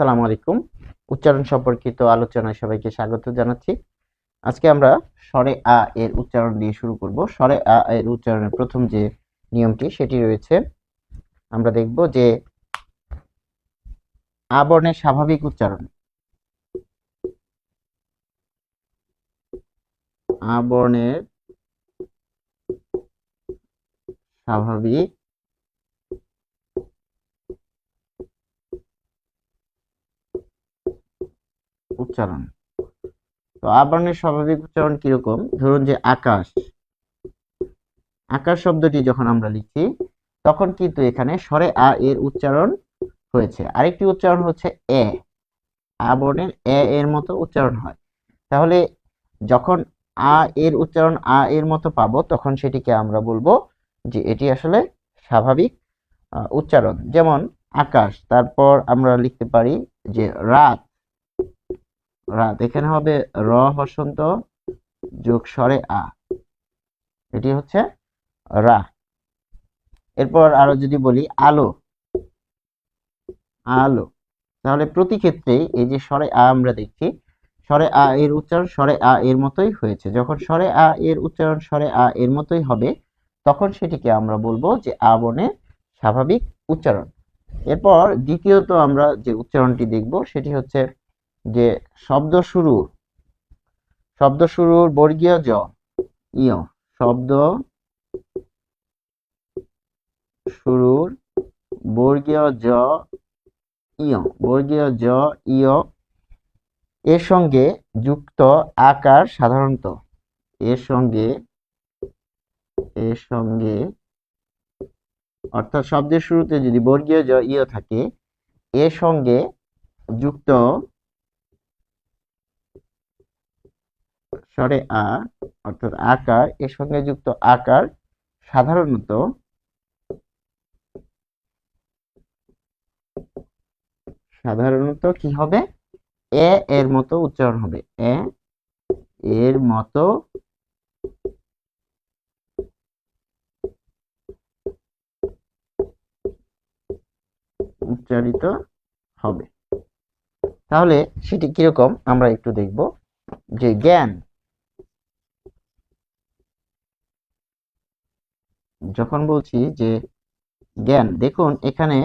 আসসালামু আলাইকুম। উচ্চারণ সম্পর্কিত আলোচনায় সবাইকে স্বাগত জানাচ্ছি। আজকে আমরা স্বরে আ এর উচ্চারণ দিয়ে শুরু করব। স্বরে আ এর উচ্চারণের প্রথম যে নিয়মটি সেটি রয়েছে, আমরা দেখব যে আ বর্ণের স্বাভাবিক উচ্চারণ। আ বর্ণের স্বাভাবিক উচ্চারণ। তো আ বর্ণের স্বাভাবিক উচ্চারণ কিরকম? ধরুন যে আকাশ, আকাশ শব্দটি যখন আমরা লিখি তখন কিন্তু এখানে স্বরে আ এর উচ্চারণ হয়েছে। আরেকটি উচ্চারণ হচ্ছে এ, আ বর্ণের এ এর মতো উচ্চারণ হয়। তাহলে যখন আ এর উচ্চারণ আ এর মতো পাবো তখন সেটিকে আমরা বলবো যে এটি আসলে স্বাভাবিক উচ্চারণ। যেমন আকাশ, তারপর আমরা লিখতে পারি যে রাত, রাত এখানে হবে র হসন্ত যোগ স্বরে আ, এটি হচ্ছে রা। এরপর আরো যদি বলি আলো, আলো, তাহলে প্রতি ক্ষেত্রেই এই যে স্বরে আ আমরা দেখছি, স্বরে আ এর উচ্চারণ স্বরে আ এর মতোই হয়েছে। যখন স্বরে আ এর উচ্চারণ স্বরে আ এর মতোই হবে তখন সেটিকে আমরা বলবো যে আ বর্ণের স্বাভাবিক উচ্চারণ। এরপর দ্বিতীয়ত আমরা যে উচ্চারণটি দেখব সেটি হচ্ছে যে শব্দ শুরুর, শব্দ শুরুর বর্গীয় জ ইয়, শব্দ শুরুর বর্গীয় জ ইয়, বর্গীয় জ ইয় এর সঙ্গে যুক্ত আকার সাধারণত, এর সঙ্গে অর্থাৎ শব্দের শুরুতে যদি বর্গীয় জ ইয় থাকে এর সঙ্গে যুক্ত স্বরে আ অর্থাৎ আকার, এর সঙ্গে যুক্ত আকার সাধারণত কি হবে? এ এর মতো উচ্চারণ হবে। এ এর মতো উচ্চারিত হবে। তাহলে সেটি কিরকম আমরা একটু দেখব। যে জ্ঞান, যখন বলছি যে জ্ঞান, দেখুন এখানে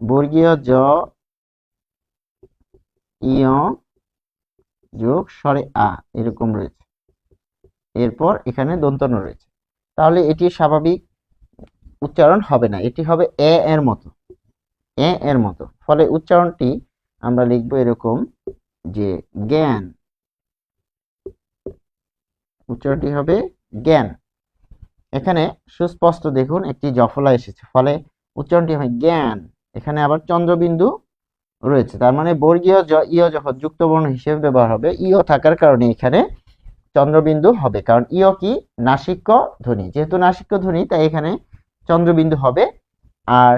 বর্গীয় জ ইয় যোগ স্বরে আ এরকম রয়েছে, এরপর এখানে দন্তন্য রয়েছে। তাহলে এটি স্বাভাবিক উচ্চারণ হবে না, এটি হবে এ এর মতো, এ এর মতো। ফলে উচ্চারণটি আমরা লিখব এরকম যে জ্ঞান, উচ্চারণটি হবে জ্ঞান। এখানে সুস্পষ্ট দেখুন একটি জফলা এসেছে, ফলে উচ্চারণটি হয় জ্ঞান। এখানে আবার চন্দ্রবিন্দু রয়েছে, তার মানে বর্গীয় জ ইয় যখন যুক্ত বর্ণ হিসেবে ব্যবহার হবে, ইয় থাকার কারণে এখানে চন্দ্রবিন্দু হবে, কারণ ইয় কি নাসিক্য ধ্বনি, যেহেতু নাসিক্য ধ্বনি তাই এখানে চন্দ্রবিন্দু হবে। আর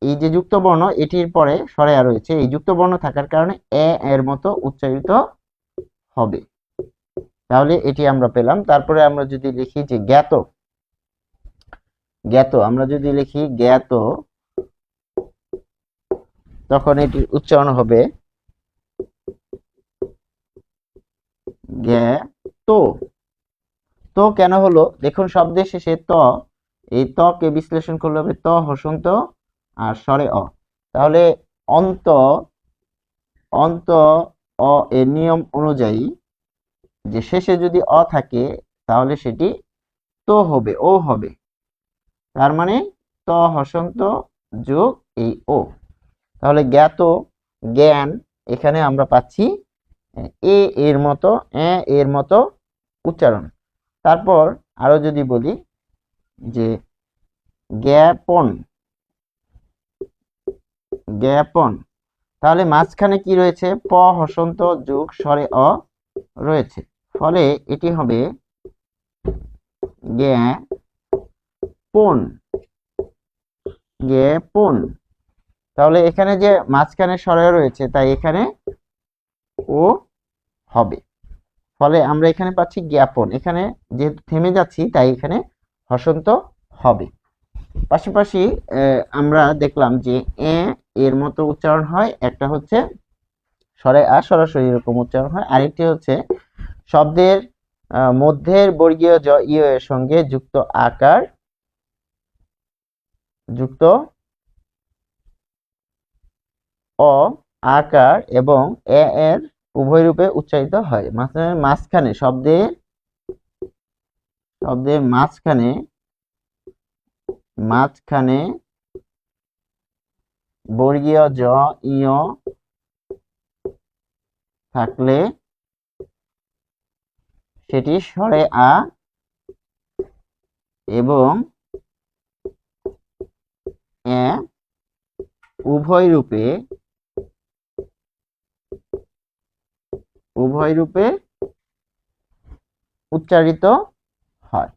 এই যে যুক্ত বর্ণ এটির পরে স্বরে আ রয়েছে, এই যুক্ত বর্ণ থাকার কারণে এ এর মতো উচ্চারিত হবে। তাহলে এটি আমরা পেলাম। তারপরে আমরা যদি লিখি যে জ্ঞাত, জ্ঞাত আমরা যদি লিখি জ্ঞাত তখন এটির উচ্চারণ হবে জ্ঞাত। তো কেন হলো? দেখুন শব্দের শেষে ত, এই ত কে বিশ্লেষণ করলে হবে ত হসন্ত আর স্বরে অ। তাহলে অন্ত, অন্ত অ এর নিয়ম অনুযায়ী যে শেষে যদি অ থাকে তাহলে সেটি তো হবে, ও হবে। তার মানে ত হসন্ত যোগ এই ও। তাহলে জ্ঞাত, জ্ঞান, এখানে আমরা পাচ্ছি এ এর মতো, এ এর মতো উচ্চারণ। তারপর আরো যদি বলি যে জ্ঞাপন, জ্ঞাপন, তাহলে মাঝখানে কি রয়েছে? প হসন্ত যোগ স্বরে অ রয়েছে, ফলে এটি হবে জ্ঞাপন, জ্ঞাপন। তাহলে এখানে যে মাঝখানে স্বরে রয়েছে তাই এখানে ও হবে, ফলে আমরা এখানে পাচ্ছি জ্ঞাপন। এখানে যেহেতু থেমে যাচ্ছি তাই এখানে হসন্ত হবে। পাশাপাশি আমরা দেখলাম যে এ এর মতো উচ্চারণ হয়, একটা হচ্ছে স্বরে আ সরাসরি এরকম উচ্চারণ হয়। আরেকটি হচ্ছে শব্দের মধ্যের বর্গীয় জ ইয় এর সঙ্গে যুক্ত আকার যুক্ত অ আকার এবং এ এর উভয় রূপে উচ্চারিত হয়। মাঝখানে শব্দের মাঝখানে বর্গীয় জ ইয় থাকলে সেটি স্বরে আ এবং এ উভয় রূপে উচ্চারিত হয়।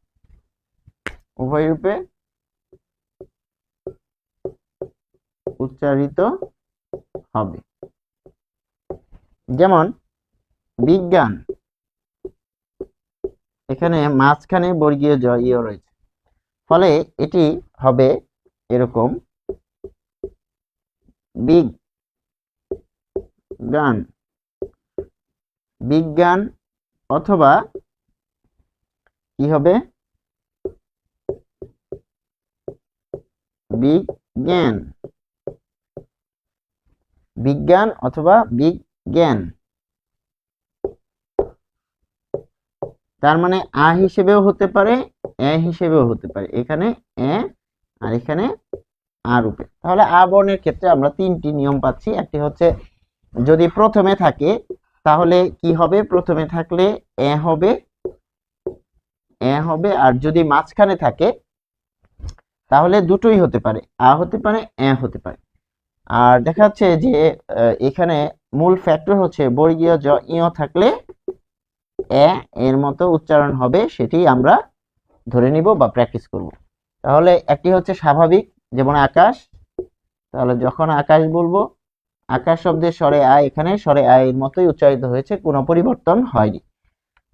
উভয় রূপে উচ্চারিত হবে। যেমন বিজ্ঞান, এখানে মাঝখানে বর্গীয় জ ইয় রয়েছে, ফলে এটি হবে এরকম বিজ্ঞান, বিজ্ঞান, অথবা কি হবে বিজ্ঞান, বিজ্ঞান অথবা বিজ্ঞান। তার মানে আ হিসেবেও হতে পারে, এ হিসেবেও হতে পারে। এখানে এ আর এখানে আ রূপে। তাহলে আ বর্ণের ক্ষেত্রে আমরা তিনটি নিয়ম পাচ্ছি। একটি হচ্ছে যদি প্রথমে থাকে তাহলে কি হবে, প্রথমে থাকলে এ হবে, আর যদি মাঝখানে থাকে তাহলে দুটোই হতে পারে, আ হতে পারে, এ হতে পারে। আর দেখা যাচ্ছে যে এখানে মূল ফ্যাক্টর হচ্ছে বর্গীয় জ ইয় থাকলে এ এর মতো উচ্চারণ হবে, সেটি আমরা ধরে নিব বা প্র্যাকটিস করব। তাহলে একটি হচ্ছে স্বাভাবিক, যেমন আকাশ, তাহলে যখন আকাশ বলবো, আকাশ শব্দের স্বরে আ এখানে স্বরে আ এর মতোই উচ্চারিত হয়েছে, কোনো পরিবর্তন হয়নি।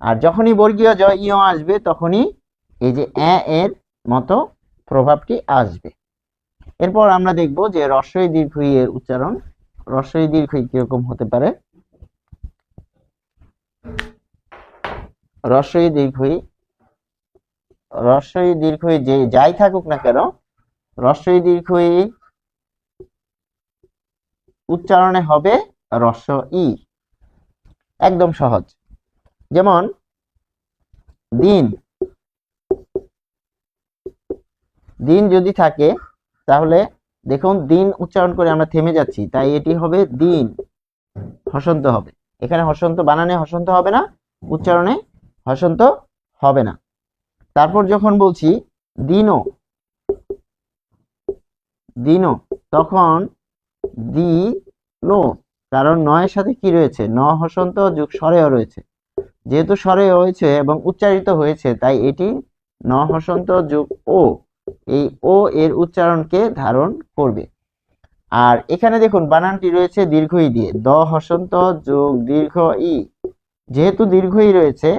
আর যখনই বর্গীয় জ ইয় আসবে তখনই এই যে এ এর মতো প্রভাবটি আসবে। এরপর আমরা দেখব যে রস্বই দীর্ঘই এর উচ্চারণ। রস্বই দীর্ঘই কিরকম হতে পারে। রস্বই দীর্ঘই যে যাই থাকুক না কেন, রস্বই দীর্ঘই উচ্চারণে হবে রস্ব ই। একদম সহজ। যেমন দিন, দিন যদি থাকে তাহলে দেখুন দিন উচ্চারণ করে আমরা থেমে যাচ্ছি, তাই এটি হবে দিন, হসন্ত হবে। এখানে হসন্ত বানানে হসন্ত হবে না, উচ্চারণে হসন্ত হবে না। তারপর যখন বলছি দিনও, তখন দিনো, কারণ নয়ের সাথে কি রয়েছে, ন হসন্ত যোগ স্বরেও রয়েছে। যেহেতু স্বরে হয়েছে এবং উচ্চারিত হয়েছে, তাই এটি ন হসন্ত যোগ ও, এই ও এর উচ্চারণকে ধারণ করবে। আর এখানে দেখুন বানানটি রয়েছে দীর্ঘই দিয়ে, দ হসন্ত যোগ দীর্ঘ ই। যেহেতু দীর্ঘই রয়েছে,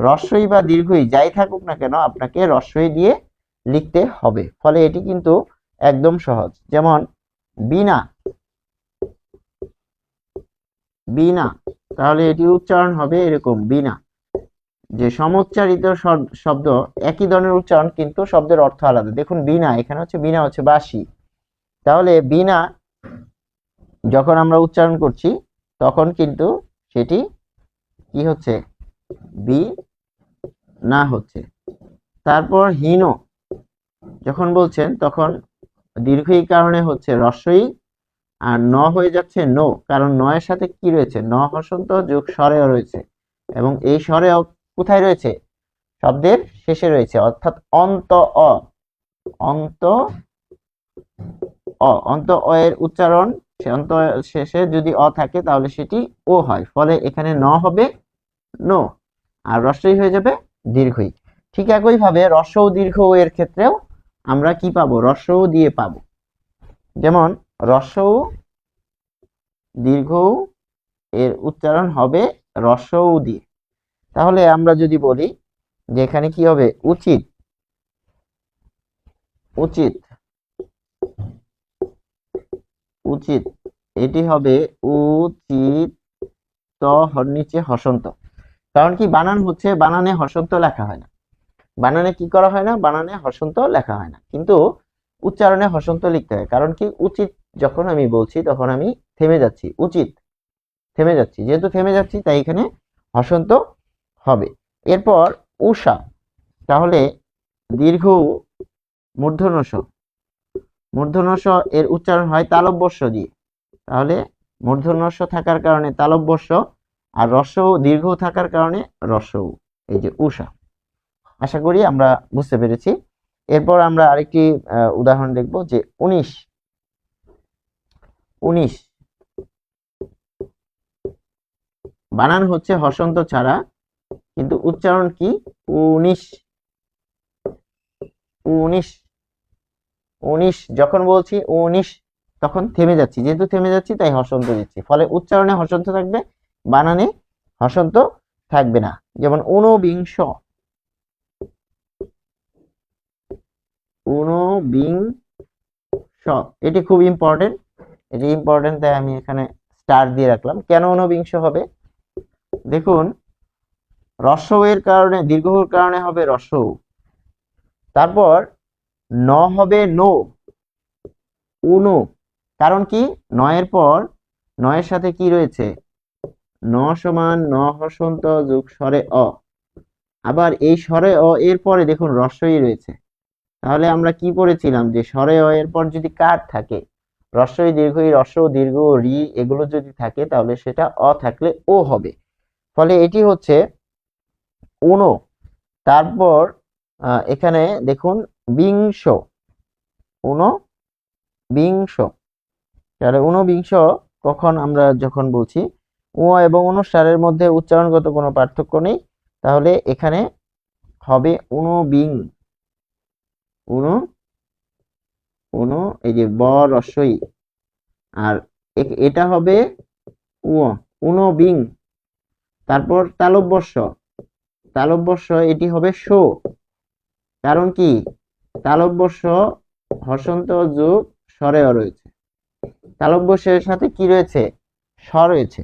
রস্বই বা দীর্ঘই যাই থাকুক না কেন আপনাকে রস্বই দিয়ে লিখতে হবে। ফলে এটি কিন্তু একদম সহজ। যেমন বিনা, তাহলে এটি উচ্চারণ হবে এরকম বিনা। যে সমুচ্চারিত শব্দ একই ধরনের উচ্চারণ কিন্তু শব্দের অর্থ আলাদা। দেখুন বিনা, এখানে হচ্ছে বিনা হচ্ছে বাঁশি, তাহলে বিনা যখন আমরা উচ্চারণ করছি তখন কিন্তু সেটি কি হচ্ছে, বি না হচ্ছে। তারপর হীন যখন বলছেন তখন দীর্ঘই কারণে হচ্ছে রস্বই, আর ন হয়ে যাচ্ছে নো, কারণ নয়ের সাথে কি রয়েছে, ন হসন্ত যোগ স্বরেও রয়েছে, এবং এই স্বরেও কোথায় রয়েছে, শব্দের শেষে রয়েছে, অর্থাৎ অন্ত অ, অন্ত অ এর উচ্চারণ, অন্ত শেষে যদি অ থাকে তাহলে সেটি ও হয়, ফলে এখানে ন হবে নো, আর রস্বই হয়ে যাবে দীর্ঘই। ঠিক একই ভাবে রস্ব ও দীর্ঘ এর ক্ষেত্রেও আমরা কি পাবো, রস্ব দিয়ে পাবো। যেমন রস্ব দীর্ঘ এর উচ্চারণ হবে রস্ব দিয়ে। তাহলে আমরা যদি বলি যে এখানে কি হবে, উচিত, উচিত, এটি হবে উচিত ত হর নিচে হসন্ত। কারণ কি, বানান হচ্ছে, বানানে হসন্ত লেখা হয় না, বানানে কি করা হয় না, বানানে হসন্ত লেখা হয় না, কিন্তু উচ্চারণে হসন্ত লিখতে হয়। কারণ কি, উচিত যখন আমি বলছি তখন আমি থেমে যাচ্ছি, উচিত থেমে যাচ্ছি, যেহেতু থেমে যাচ্ছি তাই এখানে হসন্ত হবে। এরপর উষা, তাহলে দীর্ঘ মূর্ধন্য ষ, মূর্ধন্য ষ এর উচ্চারণ হয় তালব্য ষ দিয়ে, তাহলে মূর্ধন্য ষ থাকার কারণে তালব্য ষ, আর রস্য দীর্ঘ থাকার কারণে রস্য, এই যে উষা। আশা করি আমরা বুঝতে পেরেছি। এরপর আমরা আরেকটি উদাহরণ দেখব, যে 19, 19 বানান হচ্ছে হসন্ত ছাড়া, কিন্তু উচ্চারণ কি, 19, 19, 19 যখন বলছি 19 তখন থেমে যাচ্ছি, যেহেতু থেমে যাচ্ছি তাই হসন্ত দিচ্ছি, ফলে উচ্চারণে হসন্ত থাকবে, বানানে হসন্ত থাকবে না। যেমন ঊনবিংশ, ঊনবিংশ, এটি খুব ইম্পর্টেন্ট, এটি ইম্পর্টেন্ট তাই আমি এখানে স্টার দিয়ে রাখলাম। কেন ঊনবিংশ হবে, দেখুন রস্য এর কারণে, দীর্ঘর কারণে হবে রস্য, তারপর ন হবে নো, উনো, কারণ কি, নয়ের পর, নয়ের সাথে কি রয়েছে, ন সমান ন হসন্ত যোগ স্বরে অ, আবার এই স্বরে অ এর পরে দেখুন রস্যই রয়েছে, তাহলে আমরা কি পড়েছিলাম, যে স্বরে অ এর পর যদি কার থাকে, রস্যই দীর্ঘই, রস্য দীর্ঘ, রি এগুলো যদি থাকে, তাহলে সেটা অ থাকলে ও হবে, ফলে এটি হচ্ছে উনো। তারপর এখানে দেখুন বিংশ, ঊনবিংশ, তাহলে ঊনবিংশ কখন আমরা যখন বলছি ও এবং অনুসারের মধ্যে উচ্চারণগত কোনো পার্থক্য নেই, তাহলে এখানে হবে ঊনবিং, উনো এই যে ব রস্যই, আর এটা হবে উ, ঊনবিং। তারপর তালব্যস্য, তালব্যস্য এটি হবে শো, কারণ কি, তালব্যস্য হসন্ত যোগ স্বরে অ রয়েছে, তালব্যস্যের সাথে কি রয়েছে, স রয়েছে,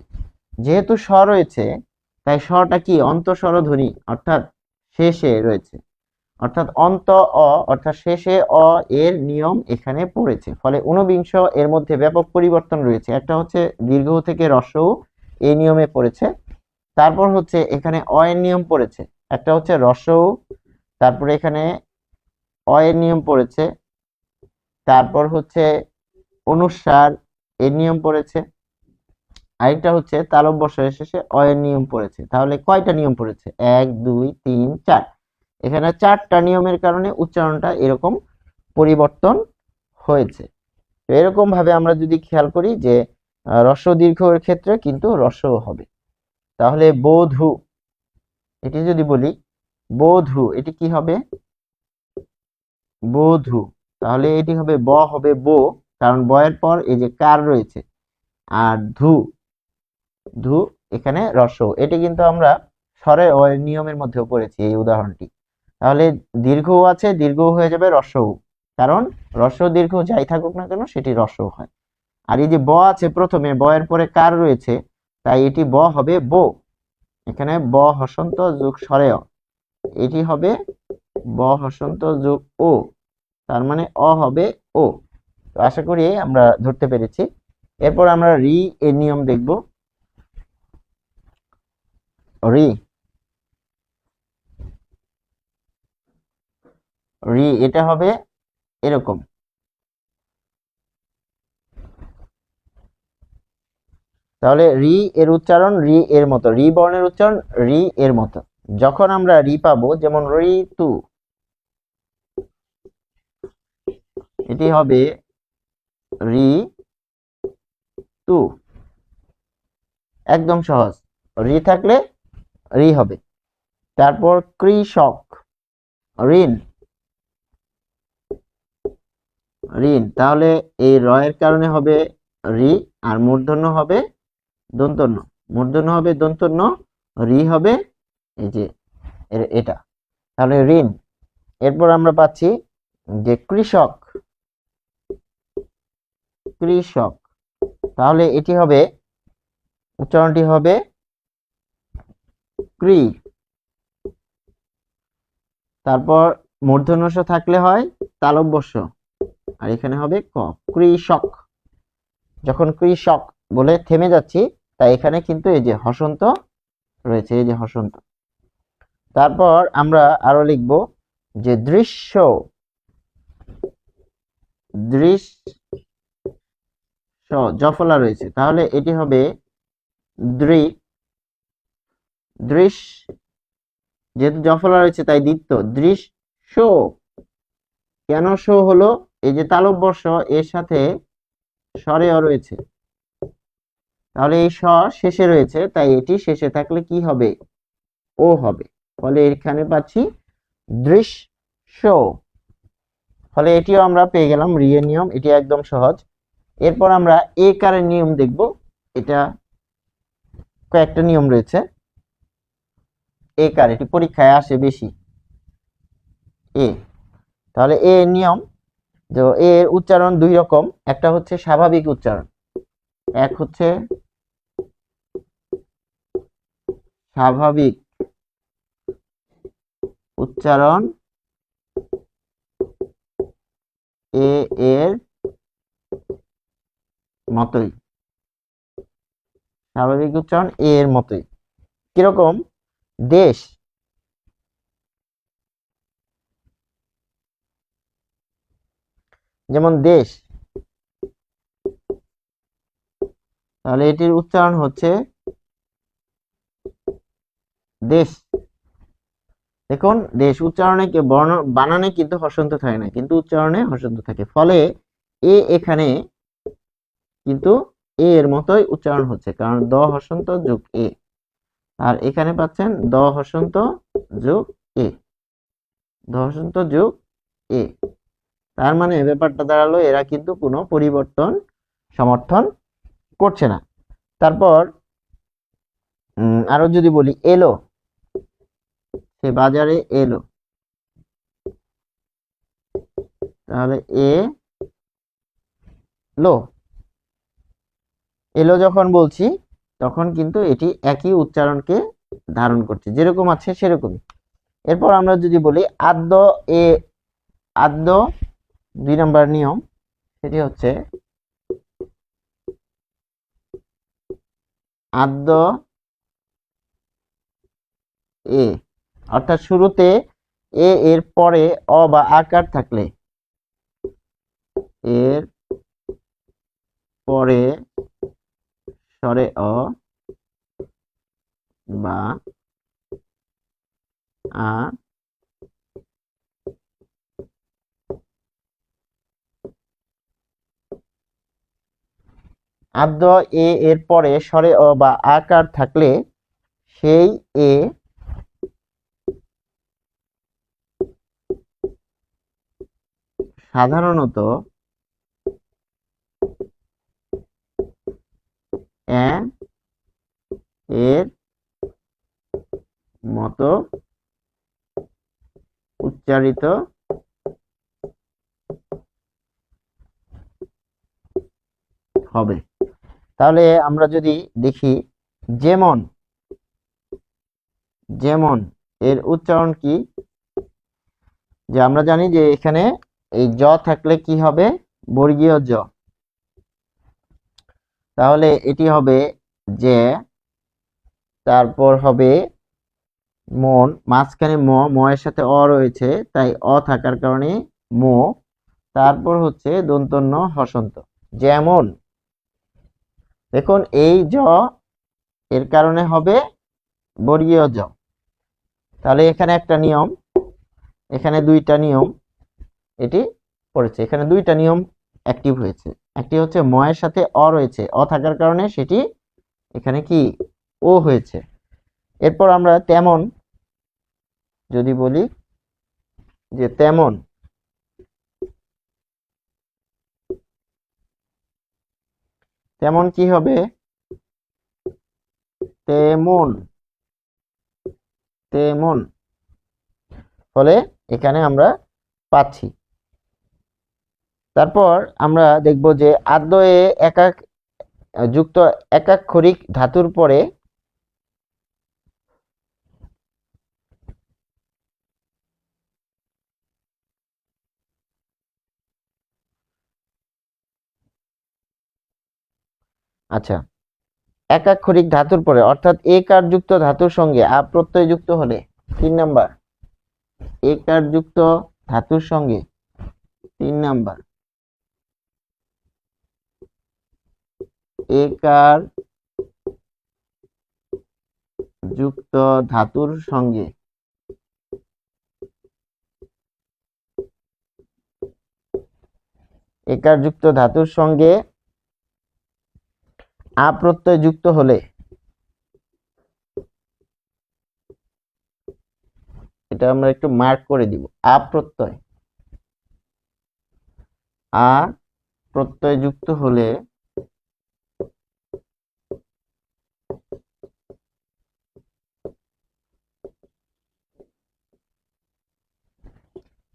যেহেতু স রয়েছে তাই সটা কি, অন্তঃস্বরধ্বনি, অর্থাৎ শেষে রয়েছে, অর্থাৎ অন্ত অ, অর্থাৎ শেষে অ এর নিয়ম এখানে পড়েছে, ফলে ঊনবিংশ এর মধ্যে ব্যাপক পরিবর্তন রয়েছে। একটা হচ্ছে দীর্ঘ থেকে রস্য এই নিয়মে পড়েছে, তারপর হচ্ছে এখানে অ এর নিয়ম পড়েছে, একটা হচ্ছে রস্য, তারপরে এখানে অ এর নিয়ম পড়েছে, তারপর হচ্ছে অনুস্বার এর নিয়ম পড়েছে, আরেকটা হচ্ছে তালব্যস্যের শেষে অ এর নিয়ম পড়েছে। তাহলে কয়টা নিয়ম পড়েছে, 1 2 3 4, এখানে 4টা নিয়মের কারণে উচ্চারণটা এরকম পরিবর্তন হয়েছে। তো এরকম ভাবে আমরা যদি খেয়াল করি যে রস্য দীর্ঘ এর ক্ষেত্রে কিন্তু রস্য হবে। তাহলে বধূ, এটি যদি বলি বধূ, এটি কি হবে, বধূ, তাহলে এটি হবে ব, হবে বো, কারণ ব এর পর এই যে কার রয়েছে, আর ধু, ধু এখানে রস্য, এটি কিন্তু আমরা স্বরে ও এর নিয়মের মধ্যেও পড়েছি এই উদাহরণটি। তাহলে দীর্ঘ আছে, দীর্ঘ হয়ে যাবে রস্য, কারণ রস্য দীর্ঘ যাই থাকুক না কেন সেটি রস্য হয়। আর এই যে ব আছে প্রথমে, ব এর পরে কার রয়েছে, তাই এটি ব হবে বো, এখানে ব হসন্ত যোগ স্বরে অ, এটি হবে ব হসন্ত যোগ ও, তার মানে অ হবে ও। তো আশা করি আমরা ধরতে পেরেছি। এরপর আমরা রি এর নিয়ম দেখব। রি, রি এটা হবে এরকম, তাহলে রি এর উচ্চারণ রি এর মতো, রি বর্ণের উচ্চারণ রি এর মতো। যখন আমরা রি পাবো, যেমন ঋতু, এটি হবে রি তু, একদম সহজ, রি থাকলে রি হবে। তারপর কৃষক, ঋণ, ঋণ, তাহলে এই র এর কারণে হবে রি, আর মূর্ধন্য হবে দন্তন্য, মূর্ধন্য হবে দন্তন্য, রি হবে এই যে এটা, তাহলে ঋণ। এরপর আমরা পাচ্ছি যে কৃষক, কৃষক, তাহলে এটি হবে, উচ্চারণটি হবে ক্রি, তারপর মূর্ধন্য ষ থাকলে হয় তালব্য ষ, আর এখানে হবে ক, কৃষক। যখন কৃষক বলে থেমে যাচ্ছি, তাই এখানে কিন্তু এই যে হসন্ত রয়েছে, এই যে হসন্ত। তারপর আমরা আরো লিখব যে দৃশ্য, দৃশ্য জফলা রয়েছে, তাহলে এটি হবে দৃশ, যেহেতু জফলা রয়েছে তাই দ্বিত্ব, দৃশ্য। কেন শো হলো? এই যে তালব্য ষ এর সাথে স্বরে অ রয়েছে, তাহলে এই স শেষে রয়েছে, তাই এটি শেষে থাকলে কি হবে? ও হবে। ফলে এখানে পাচ্ছি দৃশ্য। ফলে এটিও আমরা পেয়ে গেলাম রিয়ের নিয়ম, এটি একদম সহজ। এরপর আমরা এ কারের নিয়ম দেখব। এটা কয়েকটা নিয়ম রয়েছে। এ কার, এটি পরীক্ষায় আসে বেশি। এ, তাহলে এ নিয়ম, যে এর উচ্চারণ দুই রকম। একটা হচ্ছে স্বাভাবিক উচ্চারণ, এক হচ্ছে স্বাভাবিক উচ্চারণ এ এর মতোই, স্বাভাবিক উচ্চারণ এ এর মতোই। কিরকম? দেশ, যেমন দেশ, তাহলে এটির উচ্চারণ হচ্ছে দেশ। দেখুন, দেশ উচ্চারণে বানানে কিন্তু হসন্ত থাকে না, কিন্তু উচ্চারণে হসন্ত থাকে। ফলে এ এখানে কিন্তু এ এর মতোই উচ্চারণ হচ্ছে, কারণ দ হসন্ত যোগ এ, আর এখানে পাচ্ছেন দ হসন্ত যোগ এ, দ হসন্ত যোগ এ। তার মানে ব্যাপারটা দাঁড়ালো এরা কিন্তু কোনো পরিবর্তন সমর্থন করছে না। তারপর আরো যদি বলি, এলো, সে বাজারে এলো, তাহলে এ লো, এলো যখন বলছি তখন কিন্তু এটি একই উচ্চারণকে ধারণ করছে, যেরকম আছে সেরকমই। এরপর আমরা যদি বলি আদ্য এ, আদ্য 2 নম্বর নিয়ম, সেটি হচ্ছে আদ্য এ, অর্থাৎ শুরুতে এ এর পরে অ বা আকার থাকলে, এর পরে স্বরে অ বা আ, আদ্য এ এর পরে স্বরে অ বা আকার থাকলে সেই এ সাধারণত এ এর মতো উচ্চারিত হবে। তাহলে আমরা যদি দেখি, যেমন, যেমন এর উচ্চারণ কি? যে আমরা জানি যে এখানে এই জ থাকলে কি হবে? বর্গীয় জ। তাহলে এটি হবে যে, তারপর হবে মন, মাঝখানে ম এর সাথে অ রয়েছে, তাই অ থাকার কারণে মো, তারপর হচ্ছে দন্তন্য হসন্ত, যেমন। দেখুন এই জ এর কারণে হবে বর্গীয় জ। তাহলে এখানে একটা নিয়ম, এখানে দুইটা নিয়ম এটি পড়েছে, এখানে দুইটা নিয়ম অ্যাক্টিভ হয়েছে। একটি হচ্ছে ম এর সাথে অ রয়েছে, অ থাকার কারণে সেটি এখানে কি ও হয়েছে। এরপর আমরা তেমন যদি বলি, যে তেমন, তেমন কি হবে? তেমন, তেমন। ফলে এখানে আমরা পাচ্ছি। তারপর আমরা দেখব যে আদ্য এ একাক যুক্ত একাক্ষরিক ধাতুর পরে আচ্ছা, একাক্ষরিক ধাতুর পরে অর্থাৎ একার যুক্ত ধাতুর সঙ্গে আ প্রত্যয় যুক্ত হলে 3 নাম্বার, একার যুক্ত ধাতুর সঙ্গে 3 নাম্বার, একার যুক্ত ধাতুর সঙ্গে একার যুক্ত ধাতুর সঙ্গে আ প্রত্যয় যুক্ত হলে, এটা আমরা একটু মার্ক করে দিব, আ প্রত্যয় যুক্ত হলে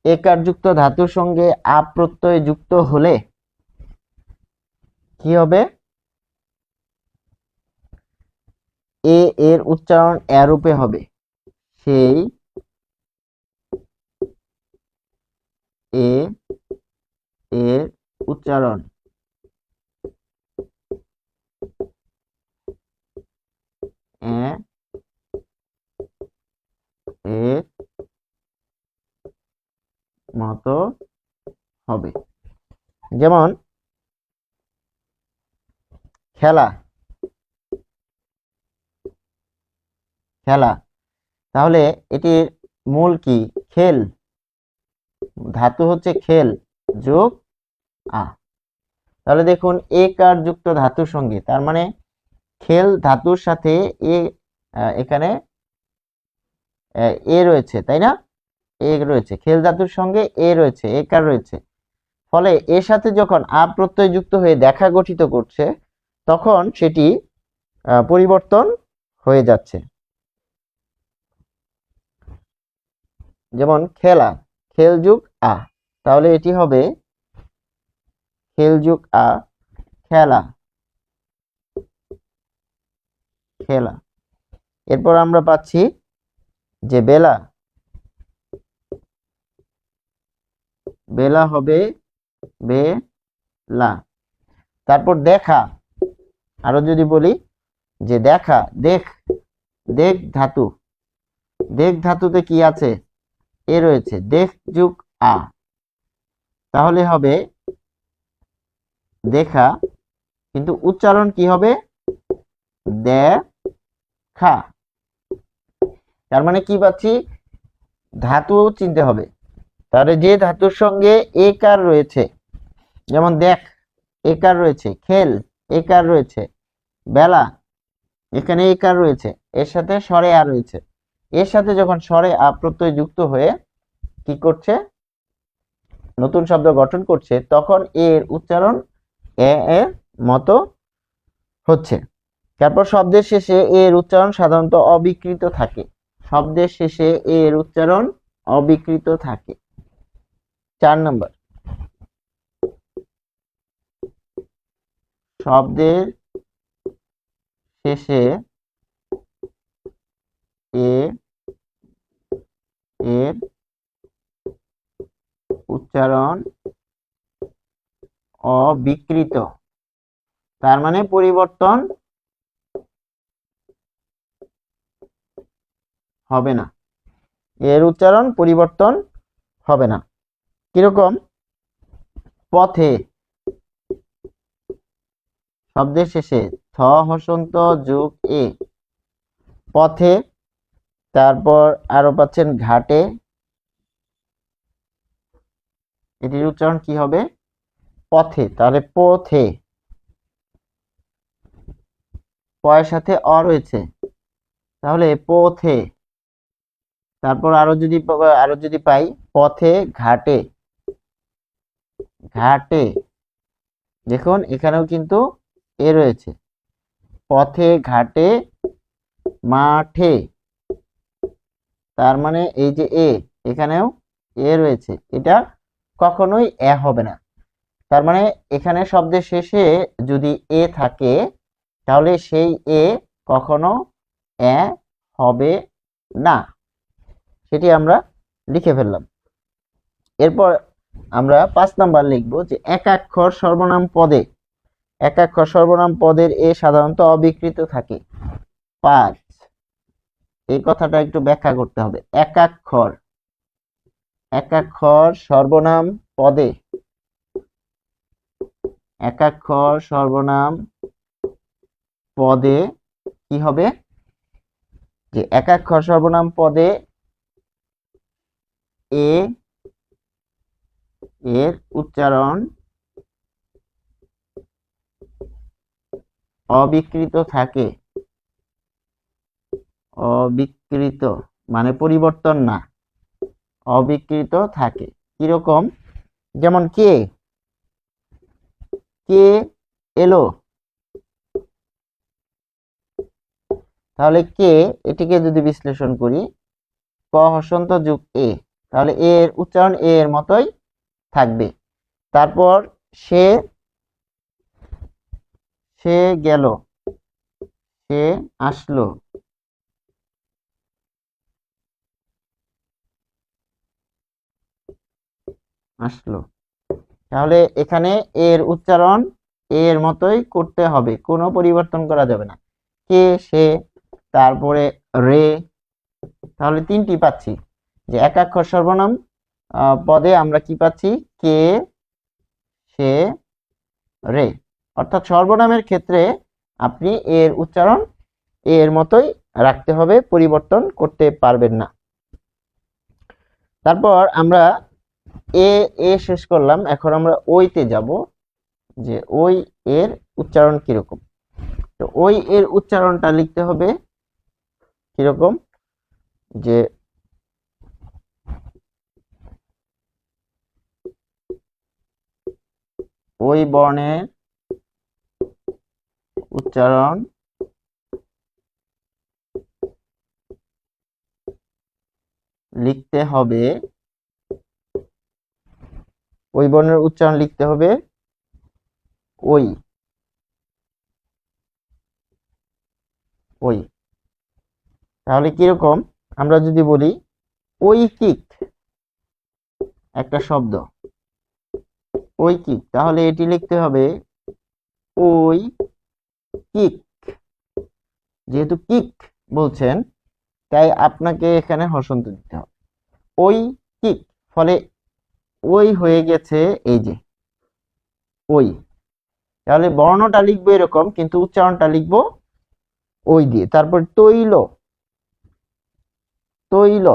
একার যুক্ত ধাতুর সঙ্গে আ প্রত্যয় যুক্ত হলে কি হবে? এর উচ্চারণ এ রূপে হবে, সেই এর উচ্চারণ এর মতো হবে। যেমন খেলা, তাহলে এটির মূল কি? খেল, ধাতু হচ্ছে খেল যোগ আ। তাহলে দেখুন একার যুক্ত ধাতুর সঙ্গে, তার মানে খেল ধাতুর সাথে এখানে এ রয়েছে, তাই না? এ রয়েছে, খেল ধাতুর সঙ্গে এ রয়েছে, একার রয়েছে, ফলে এর সাথে যখন আ প্রত্যয় যুক্ত হয়ে দেখা গঠিত করছে তখন সেটি পরিবর্তন হয়ে যাচ্ছে। যেমন খেলা, খেল যুগ আ, তাহলে এটি হবে খেল যুগ আ, খেলা। এরপর আমরা পাচ্ছি যে বেলা, হবে বেলা। তারপর দেখা, আরো যদি বলি যে দেখা, দেখ ধাতু, ধাতুতে কি আছে? এ রয়েছে, দেখ যুগ আ, তাহলে হবে দেখা, কিন্তু উচ্চারণ কি হবে? দেখা। তার মানে কি পাচ্ছি? ধাতু চিনতে হবে, তাহলে যে ধাতুর সঙ্গে একার রয়েছে, যেমন দেখ একার রয়েছে, খেল একার রয়েছে, বেলা এখানে একার রয়েছে, এর সাথে স্বরে আ রয়েছে, এর সাথে যখন স্বরে আ প্রত্যয় যুক্ত হয়ে কি করছে? নতুন শব্দ গঠন করছে, তখন এর উচ্চারণ এর মতো হচ্ছে। তারপর শব্দের শেষে এর উচ্চারণ সাধারণত অবিকৃত থাকে, শব্দের শেষে এর উচ্চারণ অবিকৃত থাকে। 4 নম্বর, শব্দের শেষে এর উচ্চারণ অবিকৃত, তার মানে পরিবর্তন হবে না, এর উচ্চারণ পরিবর্তন হবে না। কিরকম? পথে, শব্দের শেষে থ হসন্ত যোগ এ, পথে। তারপর আরো পাচ্ছেন ঘাটে, এটির উচ্চারণ কি হবে? পথে, তাহলে পথে, পয়ের সাথে অ রয়েছে, তাহলে পথে। তারপর আরো যদি পাই পথে ঘাটে, দেখুন এখানেও কিন্তু এ রয়েছে, পথে ঘাটে মাঠে, তার মানে এই যে এখানেও এ রয়েছে, এটা কখনোই এ হবে না। তার মানে এখানে শব্দের শেষে যদি এ থাকে তাহলে সেই এ কখনো এ হবে না, সেটি আমরা লিখে ফেললাম। এরপর আমরা 5 নাম্বার লিখব যে একাক্ষর সর্বনাম পদে একাক্ষর সর্বনাম পদের এ সাধারণত অবিকৃত থাকে। 5, এই কথাটা একটু ব্যাখ্যা করতে হবে। একাক্ষর সর্বনাম পদে, একাক্ষর সর্বনাম পদে কি হবে, যে একাক্ষর সর্বনাম পদে এ এর উচ্চারণ অবিকৃত থাকে। অবিকৃত মানে পরিবর্তন না, অবিকৃত থাকে। কিরকম, যেমন কে এলো, তাহলে কে এটিকে যদি বিশ্লেষণ করি ক হসন্ত যুগ এ, তাহলে এর উচ্চারণ এর মতোই থাকবে। তারপর সে গেল, সে আসলো, তাহলে এখানে এর উচ্চারণ এর মতোই করতে হবে, কোনো পরিবর্তন করা যাবে না। কে, সে, তারপরে রে, তাহলে 3টি পাচ্ছি, যে একাক্ষর সর্বনাম পদে আমরা কি পাচ্ছি, কে, সে, রে। অর্থাৎ সর্বনামের ক্ষেত্রে আপনি এর উচ্চারণ এর মতোই রাখতে হবে, পরিবর্তন করতে পারবেন না। তারপর আমরা এ শেষ করলাম, এখন আমরা ওইতে যাব, যে ওই এর উচ্চারণ কিরকম। তো ওই এর উচ্চারণটা লিখতে হবে কিরকম, যে ওই বর্ণের উচ্চারণ লিখতে হবে, ওই বর্ণের উচ্চারণ লিখতে হবে ওই, ওই। তাহলে কিরকম, আমরা যদি বলি ঐকিক একটা শব্দ, ঐকিক, তাহলে এটি লিখতে হবে ওই কিক। যেহেতু কিক বলছেন তাই আপনাকে এখানে হসন্ত দিতে হবে, ওই কিক। ফলে ওই হয়ে গেছে এই যে ওই, তাহলে বর্ণটা লিখবো এরকম কিন্তু উচ্চারণটা লিখবো ওই দিয়ে। তারপর তৈল, তৈল,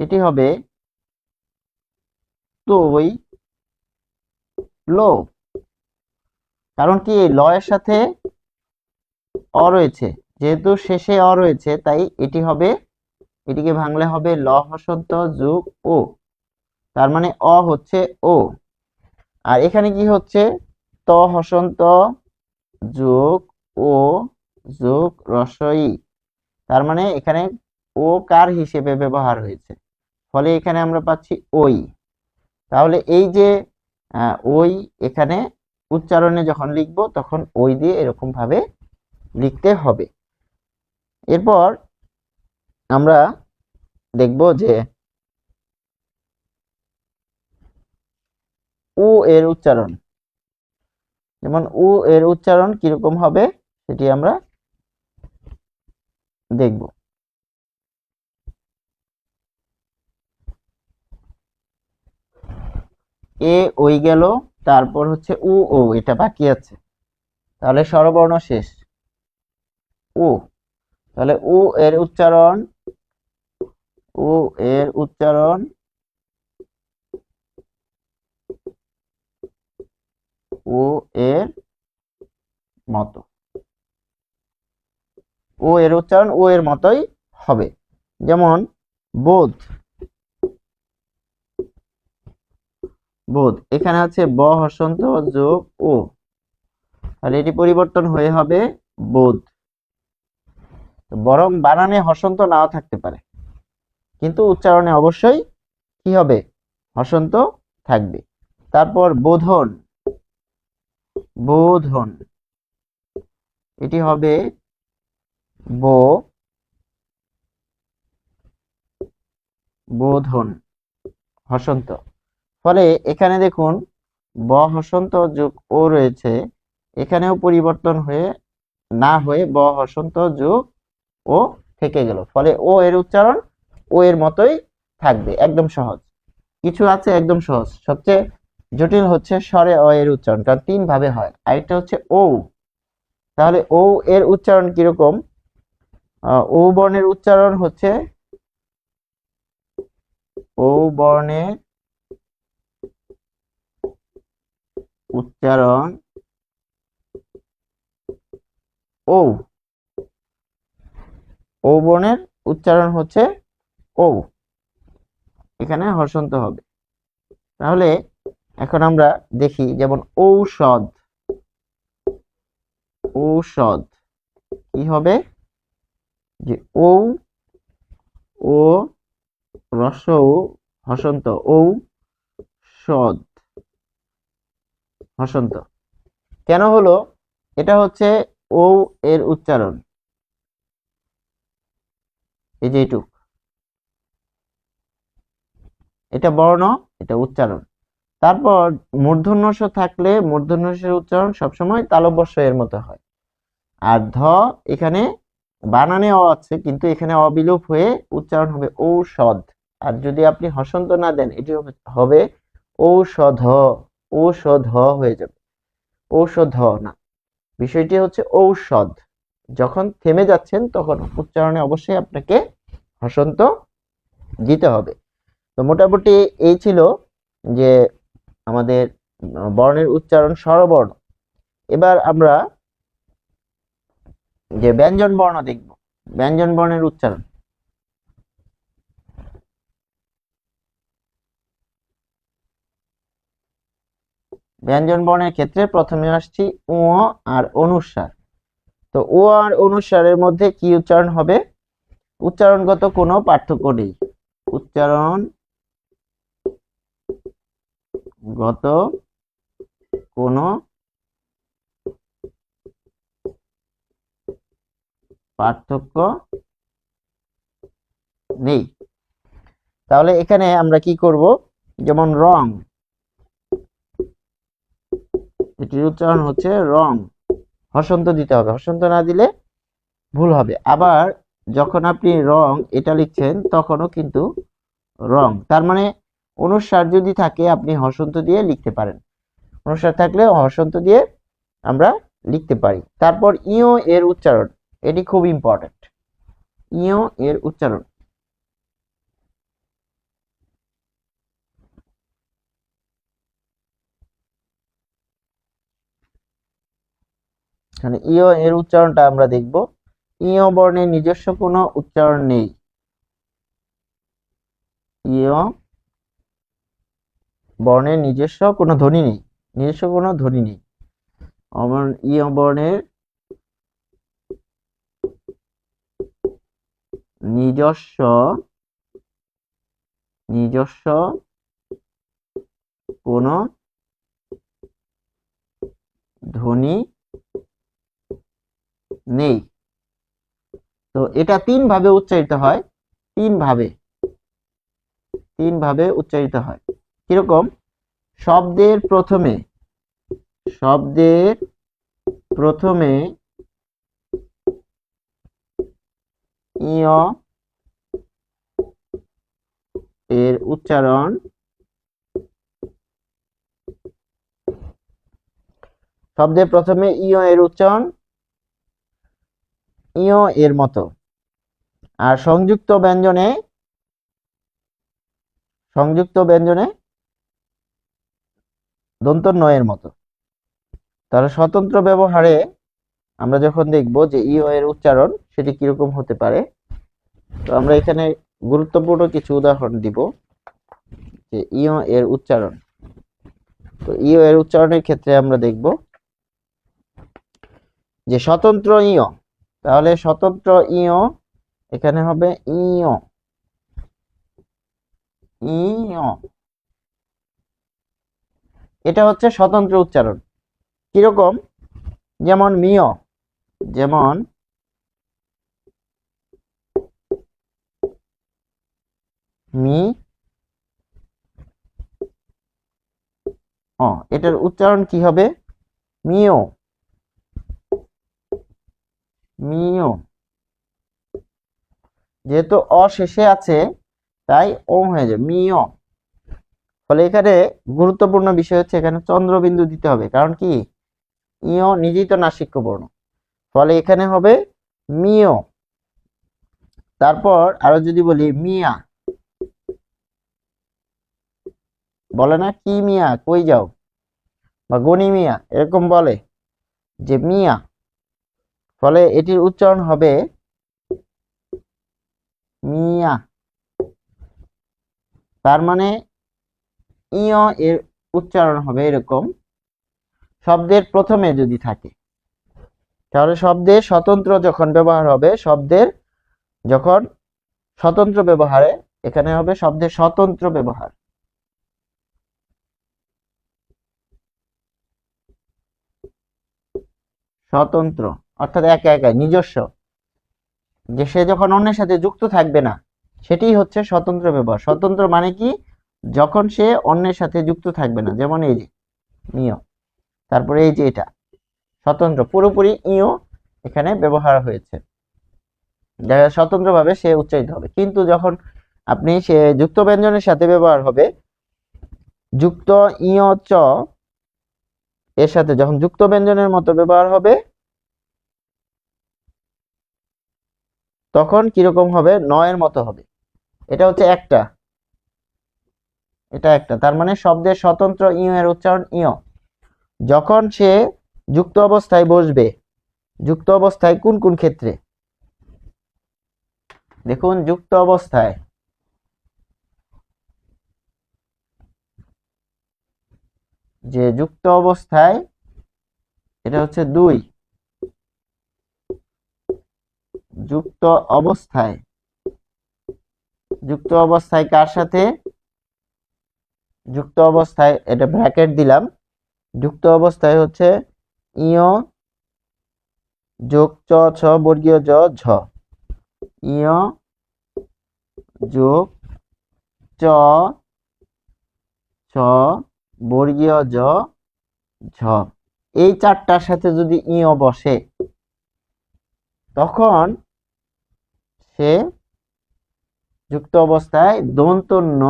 এটি হবে তৈ লো, কারণ কি ল এর সাথে অ রয়েছে, যেহেতু শেষে অ রয়েছে তাই এটি হবে, এটিকে ভাঙলে হবে ল হসন্ত যোগ ও, তার মানে অ হচ্ছে ও। আর এখানে কি হচ্ছে, ত হসন্ত যোগ ও যোগ রসই, তার মানে এখানে ও কার হিসেবে ব্যবহার হয়েছে, ফলে এখানে আমরা পাচ্ছি ওই। তাহলে এই যে ওই, এখানে উচ্চারণে যখন লিখবো তখন ওই দিয়ে এরকম ভাবে লিখতে হবে। এরপর আমরা দেখব যে উ এর উচ্চারণ, যেমন উ এর উচ্চারণ কিরকম হবে সেটি আমরা দেখব। এ ওই গেল, তারপর হচ্ছে উ ও, এটা বাকি আছে, তাহলে স্বরবর্ণ শেষ উ। তাহলে উ এর উচ্চারণ, উ এর উচ্চারণ ও এর মতো, ও এর উচ্চারণ ও এর মতোই হবে। যেমন বোধ, বোধ, এখানে আছে ব হসন্ত যোগ ও, তাহলে এটি পরিবর্তন হয়ে হবে বোধ। বরং বানানে হসন্ত নাও থাকতে পারে কিন্তু উচ্চারণে অবশ্যই কি হবে, হসন্ত থাকবে। তারপর বোধন, বোধন, এটি হবে বো, বোধন, হসন্ত। ফলে এখানে দেখুন ব হসন্ত যোগ ও রয়েছে, এখানেও পরিবর্তন না হয়ে ব হসন্ত যোগ ও থেকে গেল, ফলে ও এর উচ্চারণ ও এর মতোই থাকবে, একদম সহজ। কিছু আছে একদম সহজ, সবচেয়ে জটিল হচ্ছে স্বরে অ এর উচ্চারণ, কারণ 3 ভাবে হয়। আরেকটা হচ্ছে ও। তাহলে ও এর উচ্চারণ কিরকম? ও বর্ণের উচ্চারণ হচ্ছে, ও বর্ণের উচ্চারণ ও, ও বর্ণের উচ্চারণ হচ্ছে ও, এখানে হর্ষন্ত হবে। তাহলে এখন আমরা দেখি, যেমন ঔষধ, ঔষধ কি হবে? যে ও, ও হ্রস্ব ও হসন্ত, ঔষধ, হসন্ত। কেন হলো? এটা হচ্ছে ও এর উচ্চারণ, এই যে এইটুক, এটা বর্ণ, এটা উচ্চারণ। তারপর মূর্ধন্য ষ থাকলে মূর্ধন্য ষের উচ্চারণ সবসময় তালব্য ষ এর মতো হয়। আর ধ, এখানে বানানে অ আছে, কিন্তু এখানে অবিলোপ হয়ে উচ্চারণ হবে ঔষধ। আর যদি আপনি হসন্ত না দেন, এটি হবে ঔষধ, ঔষধ হয়ে যাবে, ঔষধ না। বিষয়টি হচ্ছে ঔষধ। যখন থেমে যাচ্ছেন তখন উচ্চারণে অবশ্যই আপনাকে হসন্ত দিতে হবে। তো মোটামুটি এই ছিল যে আমাদের বর্ণের উচ্চারণ, স্বরবর্ণ। এবার আমরা যে ব্যঞ্জন বর্ণ দেখব, ব্যঞ্জন বর্ণের উচ্চারণ। ব্যঞ্জন বর্ণের ক্ষেত্রে প্রথমে আসছি উ আর অনুস্বার। তো ও আর অনুস্বারের মধ্যে কি উচ্চারণ হবে? উচ্চারণগত কোনো পার্থক্য নেই, উচ্চারণগত কোনো পার্থক্য নেই। তাহলে এখানে আমরা কি করব? যেমন রং, এটির উচ্চারণ হচ্ছে রং, হসন্ত দিতে হবে, হসন্ত না দিলে ভুল হবে। আবার যখন আপনি রং এটা লিখছেন তখনও কিন্তু রং, তার মানে অনুস্বার যদি থাকে আপনি হসন্ত দিয়ে লিখতে পারেন, অনুস্বার থাকলে হসন্ত দিয়ে আমরা লিখতে পারি। তারপর ইও এর উচ্চারণ, এটি খুব ইম্পর্টেন্ট। ইও এর উচ্চারণ, এখানে ইও এর উচ্চারণটা আমরা দেখব। ইও বর্ণের নিজস্ব কোনো উচ্চারণ নেই, ইও বর্ণের নিজস্ব কোনো ধ্বনি নেই, নিজস্ব কোনো ধ্বনি নেই। ইও বর্ণের নিজস্ব নিজস্ব কোনো ধ্বনি নেই। তো এটা 3 ভাবে উচ্চারিত হয়, 3 ভাবে, 3 ভাবে উচ্চারিত হয়। কিরকম? শব্দের প্রথমে, শব্দের প্রথমে ইয় এর উচ্চারণ, শব্দের প্রথমে ইয় এর উচ্চারণ ইয় এর মতো, আর সংযুক্ত ব্যঞ্জনে, সংযুক্ত ব্যঞ্জনে দন্ত নয়ের মতো। তাহলে স্বতন্ত্র ব্যবহারে আমরা যখন দেখব যে ইয় এর উচ্চারণ সেটি কিরকম হতে পারে, তো আমরা এখানে গুরুত্বপূর্ণ কিছু উদাহরণ দিব যে ইয় এর উচ্চারণ। তো ইয় এর উচ্চারণের ক্ষেত্রে আমরা দেখব যে স্বতন্ত্র ইয়, তাহলে স্বতন্ত্র ইয় এখানে হবে ইয়, ইয়, এটা হচ্ছে স্বতন্ত্র উচ্চারণ। কিরকম? যেমন মিয়, যেমন মি, এটার উচ্চারণ কি হবে? মিও, মিও। যেহেতু অ শেষে আছে তাই ও হয়ে যাবে, মিও। ফলে এখানে গুরুত্বপূর্ণ বিষয় হচ্ছে এখানে চন্দ্রবিন্দু দিতে হবে, কারণ কি ইও নিজেই তো নাসিক্য বর্ণ, ফলে এখানে হবে মিও। তারপর আরো যদি বলি মিয়া, বলে না কি মিয়া কই যাও, বা গনি মিয়া এরকম বলে যে মিয়া, ফলে এটির উচ্চারণ হবে মিয়া। তার মানে ইয় এর উচ্চারণ হবে এরকম শব্দের প্রথমে যদি থাকে, তাহলে শব্দের স্বতন্ত্র যখন ব্যবহার হবে, শব্দের যখন স্বতন্ত্র ব্যবহারে এখানে হবে শব্দের স্বতন্ত্র ব্যবহার। স্বতন্ত্র অর্থাৎ একা একা নিজস্ব, যে সে যখন অন্যের সাথে যুক্ত থাকবে না, সেটাই হচ্ছে স্বতন্ত্র ব্যবহার। স্বতন্ত্র মানে কি? যখন সে অন্যের সাথে যুক্ত থাকবে না, যেমন এই যে নিয়, তারপরে এই যে এটা স্বতন্ত্র, পুরোপুরি ইও এখানে ব্যবহার হয়েছে, স্বতন্ত্রভাবে সে উচ্চারিত হবে। কিন্তু যখন আপনি সে যুক্ত ব্যঞ্জনের সাথে ব্যবহার হবে, যুক্ত ইয় চ এর সাথে যখন যুক্ত ব্যঞ্জনের মতো ব্যবহার হবে, তখন কিরকম হবে? নয়ের মতো হবে। এটা হচ্ছে একটা, এটা একটা, তার মানে শব্দের স্বতন্ত্র ইয় এর উচ্চারণ ইয়। যখন সে যুক্ত অবস্থায় বসবে, যুক্ত অবস্থায় কোন কোন ক্ষেত্রে দেখুন, যুক্ত অবস্থায় যে যুক্ত অবস্থায় এটা হচ্ছে দুই, যুক্ত অবস্থায়, যুক্ত অবস্থায় কার সাথে? যুক্ত অবস্থায় এটা ব্র্যাকেট দিলাম, যুক্ত অবস্থায় হচ্ছে ইয় যোগ চ ছ বর্গীয় জ ঝ, ইয় যোগ চ ছ বর্গীয় জ ঝ, এই চারটার সাথে যদি ইয় বসে, তখন সে যুক্ত অবস্থায় দন্ত ন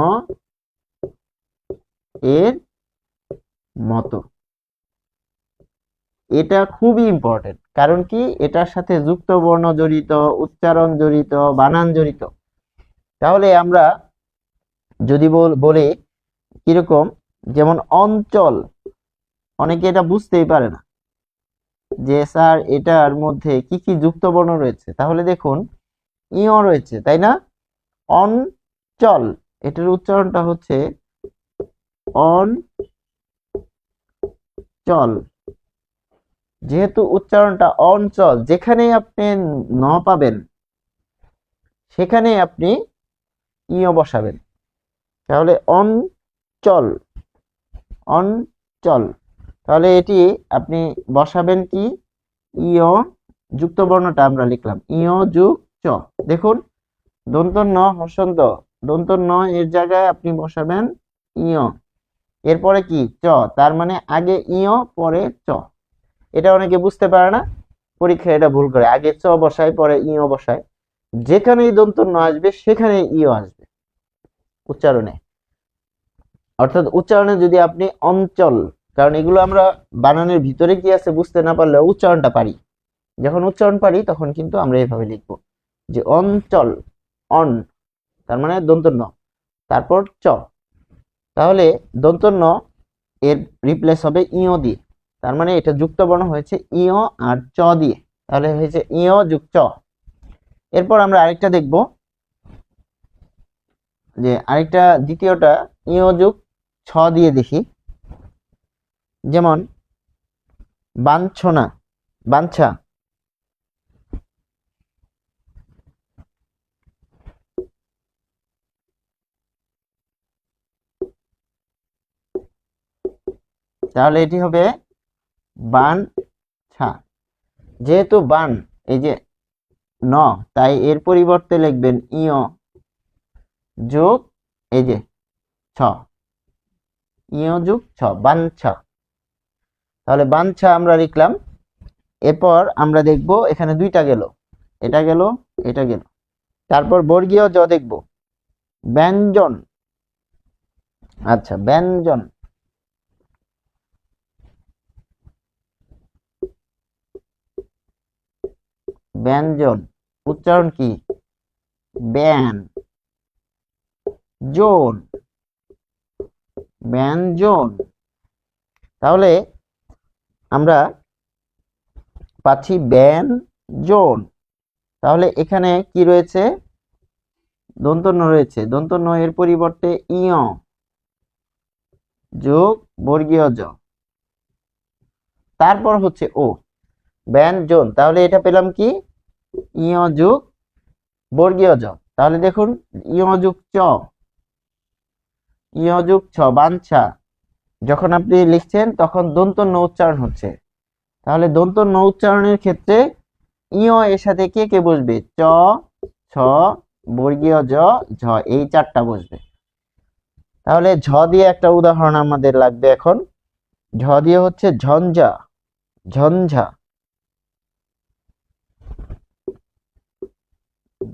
এর মতো। এটা খুবই ইম্পর্টেন্ট, কারণ কি এটার সাথে যুক্ত বর্ণ জড়িত, উচ্চারণ জড়িত, বানান জড়িত। তাহলে আমরা যদি বলি কিরকম, যেমন অঞ্চল, অনেকে এটা বুঝতেই পারে না যে স্যার এটার মধ্যে কি কি যুক্ত বর্ণ রয়েছে। তাহলে দেখুন ইও রয়েছে, তাই না? অঞ্চল, এটার উচ্চারণটা হচ্ছে অঞ্চল। যেহেতু উচ্চারণটা অঞ্চল, যেখানেই আপনি ন পাবেন সেখানে আপনি ইও বসাবেন। তাহলে অঞ্চল, অঞ্চল, তাহলে এটি আপনি বসাবেন কি? ইয় যুক্ত বর্ণটা আমরা লিখলাম ইয় যুগ চ। দেখুন দন্ত ন হসন্ত, দন্ত ন এর জায়গায় আপনি বসাবেন ইয়, এরপরে কি চ, তার মানে আগে ইয় পরে চ। এটা অনেকে বুঝতে পারে না, পরীক্ষায় এটা ভুল করে, আগে চ বসায় পরে ইয় বসায়। যেখানেই দন্ত ন আসবে সেখানে ইয় আসবে উচ্চারণে। অর্থাৎ উচ্চারণে যদি আপনি অঞ্চল, কারণ এগুলো আমরা বানানের ভিতরে কি আছে বুঝতে না পারলেও উচ্চারণটা পারি, যখন উচ্চারণ পারি তখন কিন্তু আমরা এইভাবে লিখবো যে অঞ্চল, অন তার মানে দন্ত ন, তারপর চ, তাহলে দন্ত ন এর রিপ্লেস হবে ইয় দিয়ে, তার মানে এটা যুক্ত বর্ণ হয়েছে ইয় আর চ দিয়ে, তাহলে হয়েছে ইয় যুগ চ। এরপর আমরা আরেকটা দেখব, যে আরেকটা দ্বিতীয়টা ইয় যুগ ছ দিয়ে দেখি, যেমন বাঞ্ছনা, বাঞ্ছা, তাহলে এটি হবে বান ছা। যেহেতু বান এই যে ন, তাই এর পরিবর্তে লিখবেন ইয় যোগ এই যে ছ, ইয় যুগ ছ, বাঞ্ছা। তাহলে বাঞ্ছা আমরা লিখলাম। এরপর আমরা দেখব এখানে দুইটা গেল, এটা গেল, এটা গেল। তারপর বর্গীয় জ দেখব, ব্যঞ্জন। আচ্ছা, ব্যঞ্জন। ব্যঞ্জন উচ্চারণ কি? ব্যান জোন, ব্যঞ্জন। তাহলে আমরা পাচ্ছি ব্যঞ্জন। তাহলে এখানে কি রয়েছে? দন্ত ন রয়েছে। দন্ত ন এর পরিবর্তে ইয় যোগ বর্গীয় জ, তারপর হচ্ছে ও, ব্যঞ্জন। তাহলে এটা পেলাম কি? ইয় যোগ বর্গীয় জ। তাহলে দেখুন, ইয় যোগ চ, ইয় যোগ ছ, বাঞ্ছা। যখন আপনি লিখছেন তখন দন্ত ন উচ্চারণ হচ্ছে। তাহলে দন্ত ন উচ্চারণের ক্ষেত্রে ইয় এর সাথে কে কে বসবে? চ, ছ, বর্গীয় জ, ঝ, এই চারটা বসবে। তাহলে ঝ দিয়ে একটা উদাহরণ আমাদের লাগবে এখন। ঝ দিয়ে হচ্ছে ঝঞ্ঝা, ঝঞ্ঝা,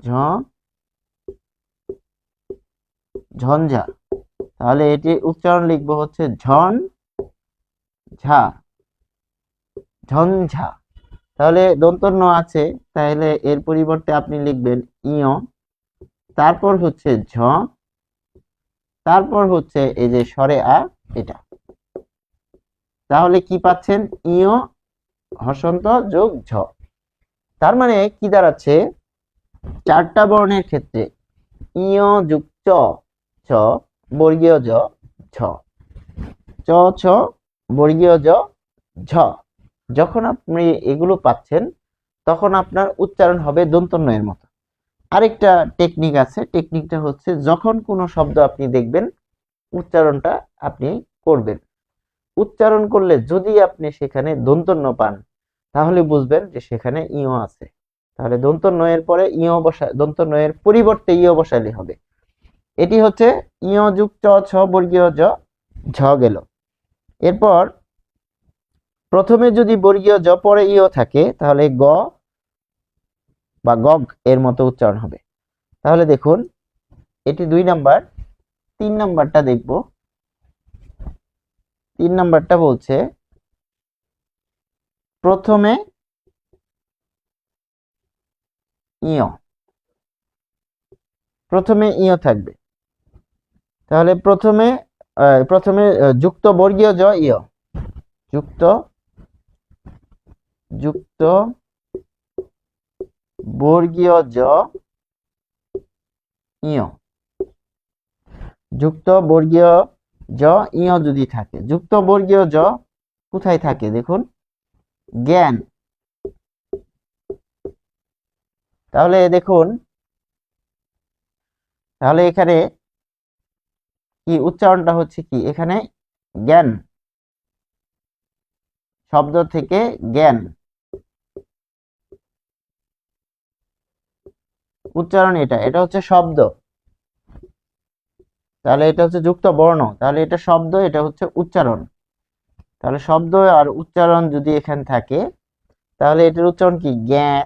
ঝ, ঝঞ্ঝা। তাহলে এটি উচ্চারণ লিখবো হচ্ছে ঝন ঝা, ঝঞ্ঝা। তাহলে দন্ত ন আছে, তাহলে এর পরিবর্তে আপনি লিখবেন ইয়, তারপর হচ্ছে ঝ, তারপর হচ্ছে এই যে স্বরে আ, এটা। তাহলে কি পাচ্ছেন? ইয় হসন্ত যোগ ঝ। তার মানে কি দাঁড়াচ্ছে? চারটা বর্ণের ক্ষেত্রে ইয় যোগ চ, ছ, বর্গীয় জ, ছ, চ, ছ, বর্গীয় জ, ঝ। যখন আপনি এগুলো পাচ্ছেন তখন আপনার উচ্চারণ হবে দন্ত ন এর মতো। আরেকটা টেকনিক আছে, টেকনিকটা হচ্ছে যখন কোনো শব্দ আপনি দেখবেন উচ্চারণটা আপনি করবেন। উচ্চারণ করলে যদি আপনি সেখানে দন্ত ন পান তাহলে বুঝবেন যে সেখানে ইয় আছে। তাহলে দন্ত ন এর পরে ইয় বসা, দন্ত ন এর পরিবর্তে ইয় বসালে হবে। এটি হচ্ছে ইয় যুগ চ, ছ, বর্গীয় জ, ঝ গেল। এরপর প্রথমে যদি বর্গীয় জ পরে ইয় থাকে তাহলে গ বা গগ এর মতো উচ্চারণ হবে। তাহলে দেখুন, এটি 2 নাম্বার। 3 নাম্বারটা দেখব। 3 নাম্বারটা বলছে প্রথমে ইয়, প্রথমে ইয় থাকবে। তাহলে প্রথমে যুক্ত বর্গীয় জ ইয়, যুক্ত, যুক্ত বর্গীয় জ ইয়, যুক্ত বর্গীয় জ ইয় যদি থাকে। যুক্ত বর্গীয় জ কোথায় থাকে? দেখুন, জ্ঞান। তাহলে দেখুন, তাহলে এখানে কি উচ্চারণটা হচ্ছে কি? এখানে জ্ঞান, শব্দ থেকে জ্ঞান, উচ্চারণ এটা, এটা হচ্ছে শব্দ। তাহলে এটা হচ্ছে যুক্ত বর্ণ, তাহলে এটা শব্দ, এটা হচ্ছে উচ্চারণ। তাহলে শব্দ আর উচ্চারণ যদি এখানে থাকে তাহলে এটার উচ্চারণ কি? জ্ঞান।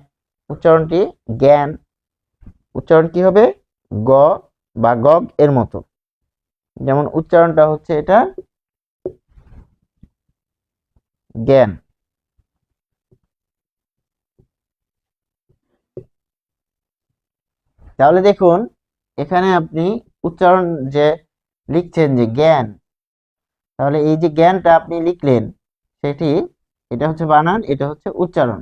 উচ্চারণটি জ্ঞান। উচ্চারণ কি হবে? গ বা গগ এর মতো। যেমন উচ্চারণটা হচ্ছে এটা জ্ঞান। তাহলে দেখুন, এখানে আপনি উচ্চারণ যে লিখছেন যে জ্ঞান, তাহলে এই যে জ্ঞানটা আপনি লিখলেন সেটি, এটা হচ্ছে বানান, এটা হচ্ছে উচ্চারণ।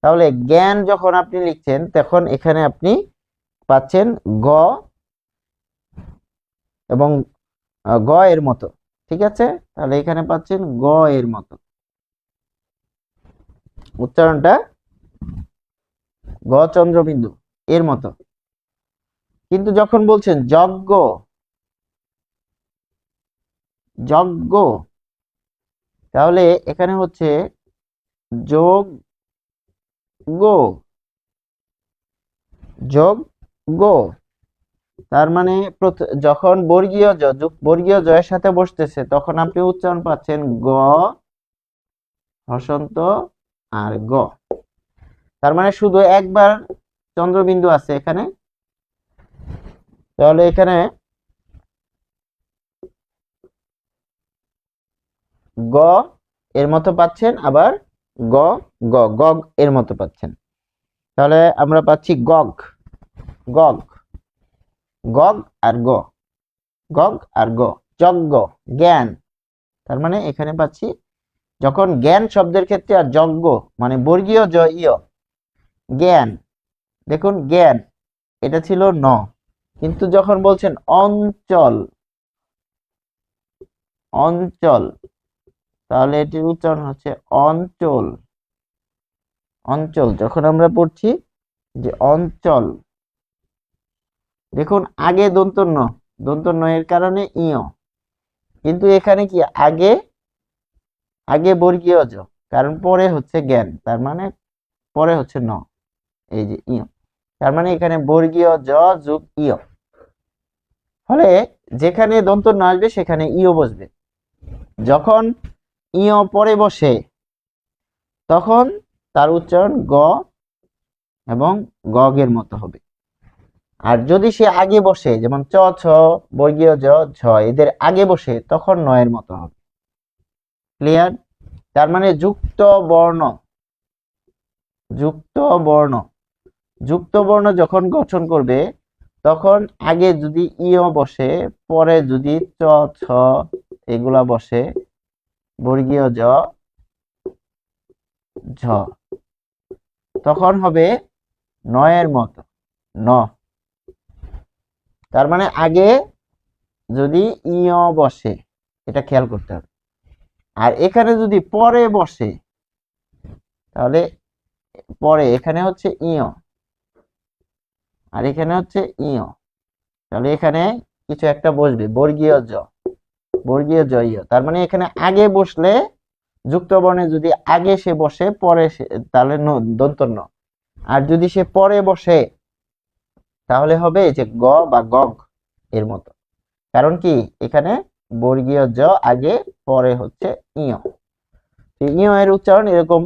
তাহলে জ্ঞান যখন আপনি লিখছেন তখন এখানে আপনি পাচ্ছেন গ এবং গ এর মতো। ঠিক আছে? তাহলে এখানে পাচ্ছেন গ এর মতো, উচ্চারণটা গ চন্দ্রবিন্দু এর মতো। কিন্তু যখন বলছেন যজ্ঞ, যজ্ঞ, তাহলে এখানে হচ্ছে যোগ গো, যোগ গো। তার মানে যখন বর্গীয় জ বর্গীয় জয়ের সাথে বসতেছে তখন আপনি উচ্চারণ পাচ্ছেন গ হসন্ত আর গ। তার মানে শুধু একবার চন্দ্রবিন্দু আছে এখানে, তাহলে এখানে গ এর মতো পাচ্ছেন, আবার গ গ গগ এর মতো পাচ্ছেন। তাহলে আমরা পাচ্ছি গগ গগ গগ আর গ গগ আর গ যজ্ঞ জ্ঞান। তার মানে এখানে পাচ্ছি যখন জ্ঞান শব্দের ক্ষেত্রে আর যজ্ঞ মানে বর্গীয় জ ইয় জ্ঞান, দেখুন জ্ঞান এটা ছিল ন, কিন্তু যখন বলছেন অঞ্চল অঞ্চল তাহলে এটির উচ্চারণ হচ্ছে অঞ্চল অঞ্চল। যখন আমরা পড়ছি যে অঞ্চল, দেখুন আগে দন্ত ন এর কারণে ইয়, কিন্তু এখানে কি আগে আগে বর্গীয় জ, কারণ পরে হচ্ছে জ্ঞান, তার মানে পরে হচ্ছে ন, এই যে ইয়, তার মানে এখানে বর্গীয় জ যোগ ইয়, ফলে যেখানে দন্ত ন আসবে সেখানে ইয় বসবে। যখন ইয় পরে বসে তখন তার উচ্চারণ গ এবং গগের মতো হবে। আর যদি সে আগে বসে, যেমন চ ছ বর্গীয় জ ঝ এদের আগে বসে, তখন নয়ের মতো হবে। ক্লিয়ার? তার মানে যুক্ত বর্ণ যুক্ত বর্ণ যুক্ত বর্ণ যখন গঠন করবে তখন আগে যদি ইয় বসে, পরে যদি চ ছ এগুলা বসে বর্গীয় জ ঝ, তখন হবে নয়ের মতো ন। তার মানে আগে যদি ইয় বসে, এটা খেয়াল করতে হবে, আর এখানে যদি পরে বসে তাহলে পরে এখানে হচ্ছে ইয় আর এখানে হচ্ছে ইয়, তাহলে এখানে কিছু একটা বসবে বর্গীয় জ ইয়। তার মানে এখানে আগে বসলে যুক্ত বর্ণে যদি আগে সে বসে পরে তাহলে দন্ত ন, আর যদি সে পরে বসে তাহলে হবে যে গ বা গগ এর মতো। কারণ কি এখানে বর্গীয় জ আগে, পরে হচ্ছে ইয়। ইয় এর উচ্চারণ এরকম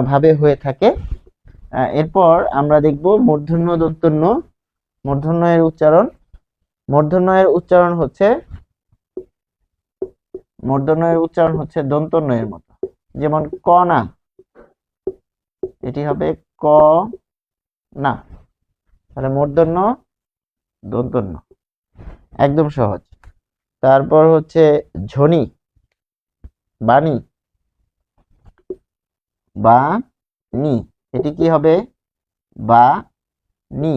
ভাবে হয়ে থাকে। এরপর আমরা দেখব মূর্ধন্য দন্তন্য। মূর্ধন্য এর উচ্চারণ, মূর্ধন্য এর উচ্চারণ হচ্ছে দন্তন্য এর মতো। যেমন ক না, এটি হবে ক না, তাহলে মূর্ধন্য দন্তন্য, একদম সহজ। তারপর হচ্ছে ঝনি বাণী বা নি, এটি কি হবে বা নি।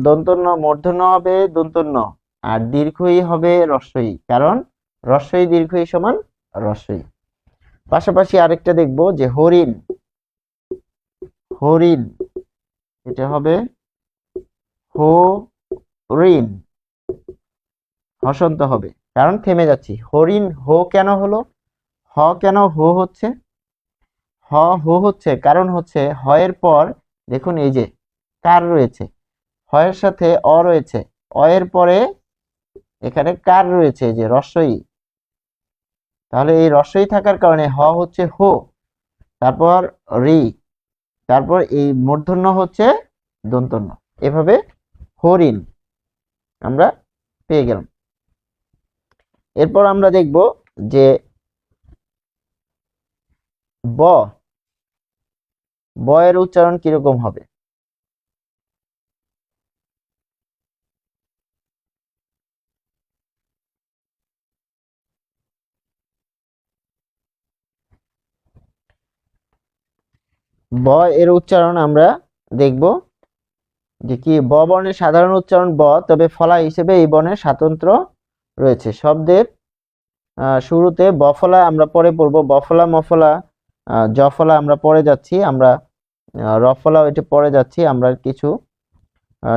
দন্তন্য মূর্ধন্য হবে দন্তন্য, আর দীর্ঘই হবে রস্বই, কারণ রস্বই দীর্ঘই সমান রস্বই। পাশাপাশি আরেকটা দেখব যে হরিণ হরিণ, এটা হবে হরিণ, হসন্ত হবে কারণ থেমে যাচ্ছি। হরিণ হো কেন হলো, হ কেন হো হচ্ছে, হো হচ্ছে কারণ হচ্ছে হ এর পর দেখুন এই যে কার রয়েছে, হ এর সাথে অ রয়েছে, অ এর পরে এখানে কার রয়েছে যে রস্বই, তাহলে এই রস্বই থাকার কারণে হ হচ্ছে হো, তারপর রি, তারপর এই মূর্ধন্য হচ্ছে দন্তন্য, এভাবে হরিণ আমরা পেয়ে গেলাম। এরপর আমরা দেখব যে ব এর উচ্চারণ কিরকম হবে। ব এর উচ্চারণ আমরা দেখব যে কি ব বর্ণের সাধারণ উচ্চারণ ব, তবে ফলা হিসেবে এই বর্ণের স্বাতন্ত্র রয়েছে। শব্দের শুরুতে বফলা আমরা পরে পড়ব, বফলা মফলা জফলা আমরা পরে যাচ্ছি, আমরা রফলা ওইটা পরে যাচ্ছি। আমরা কিছু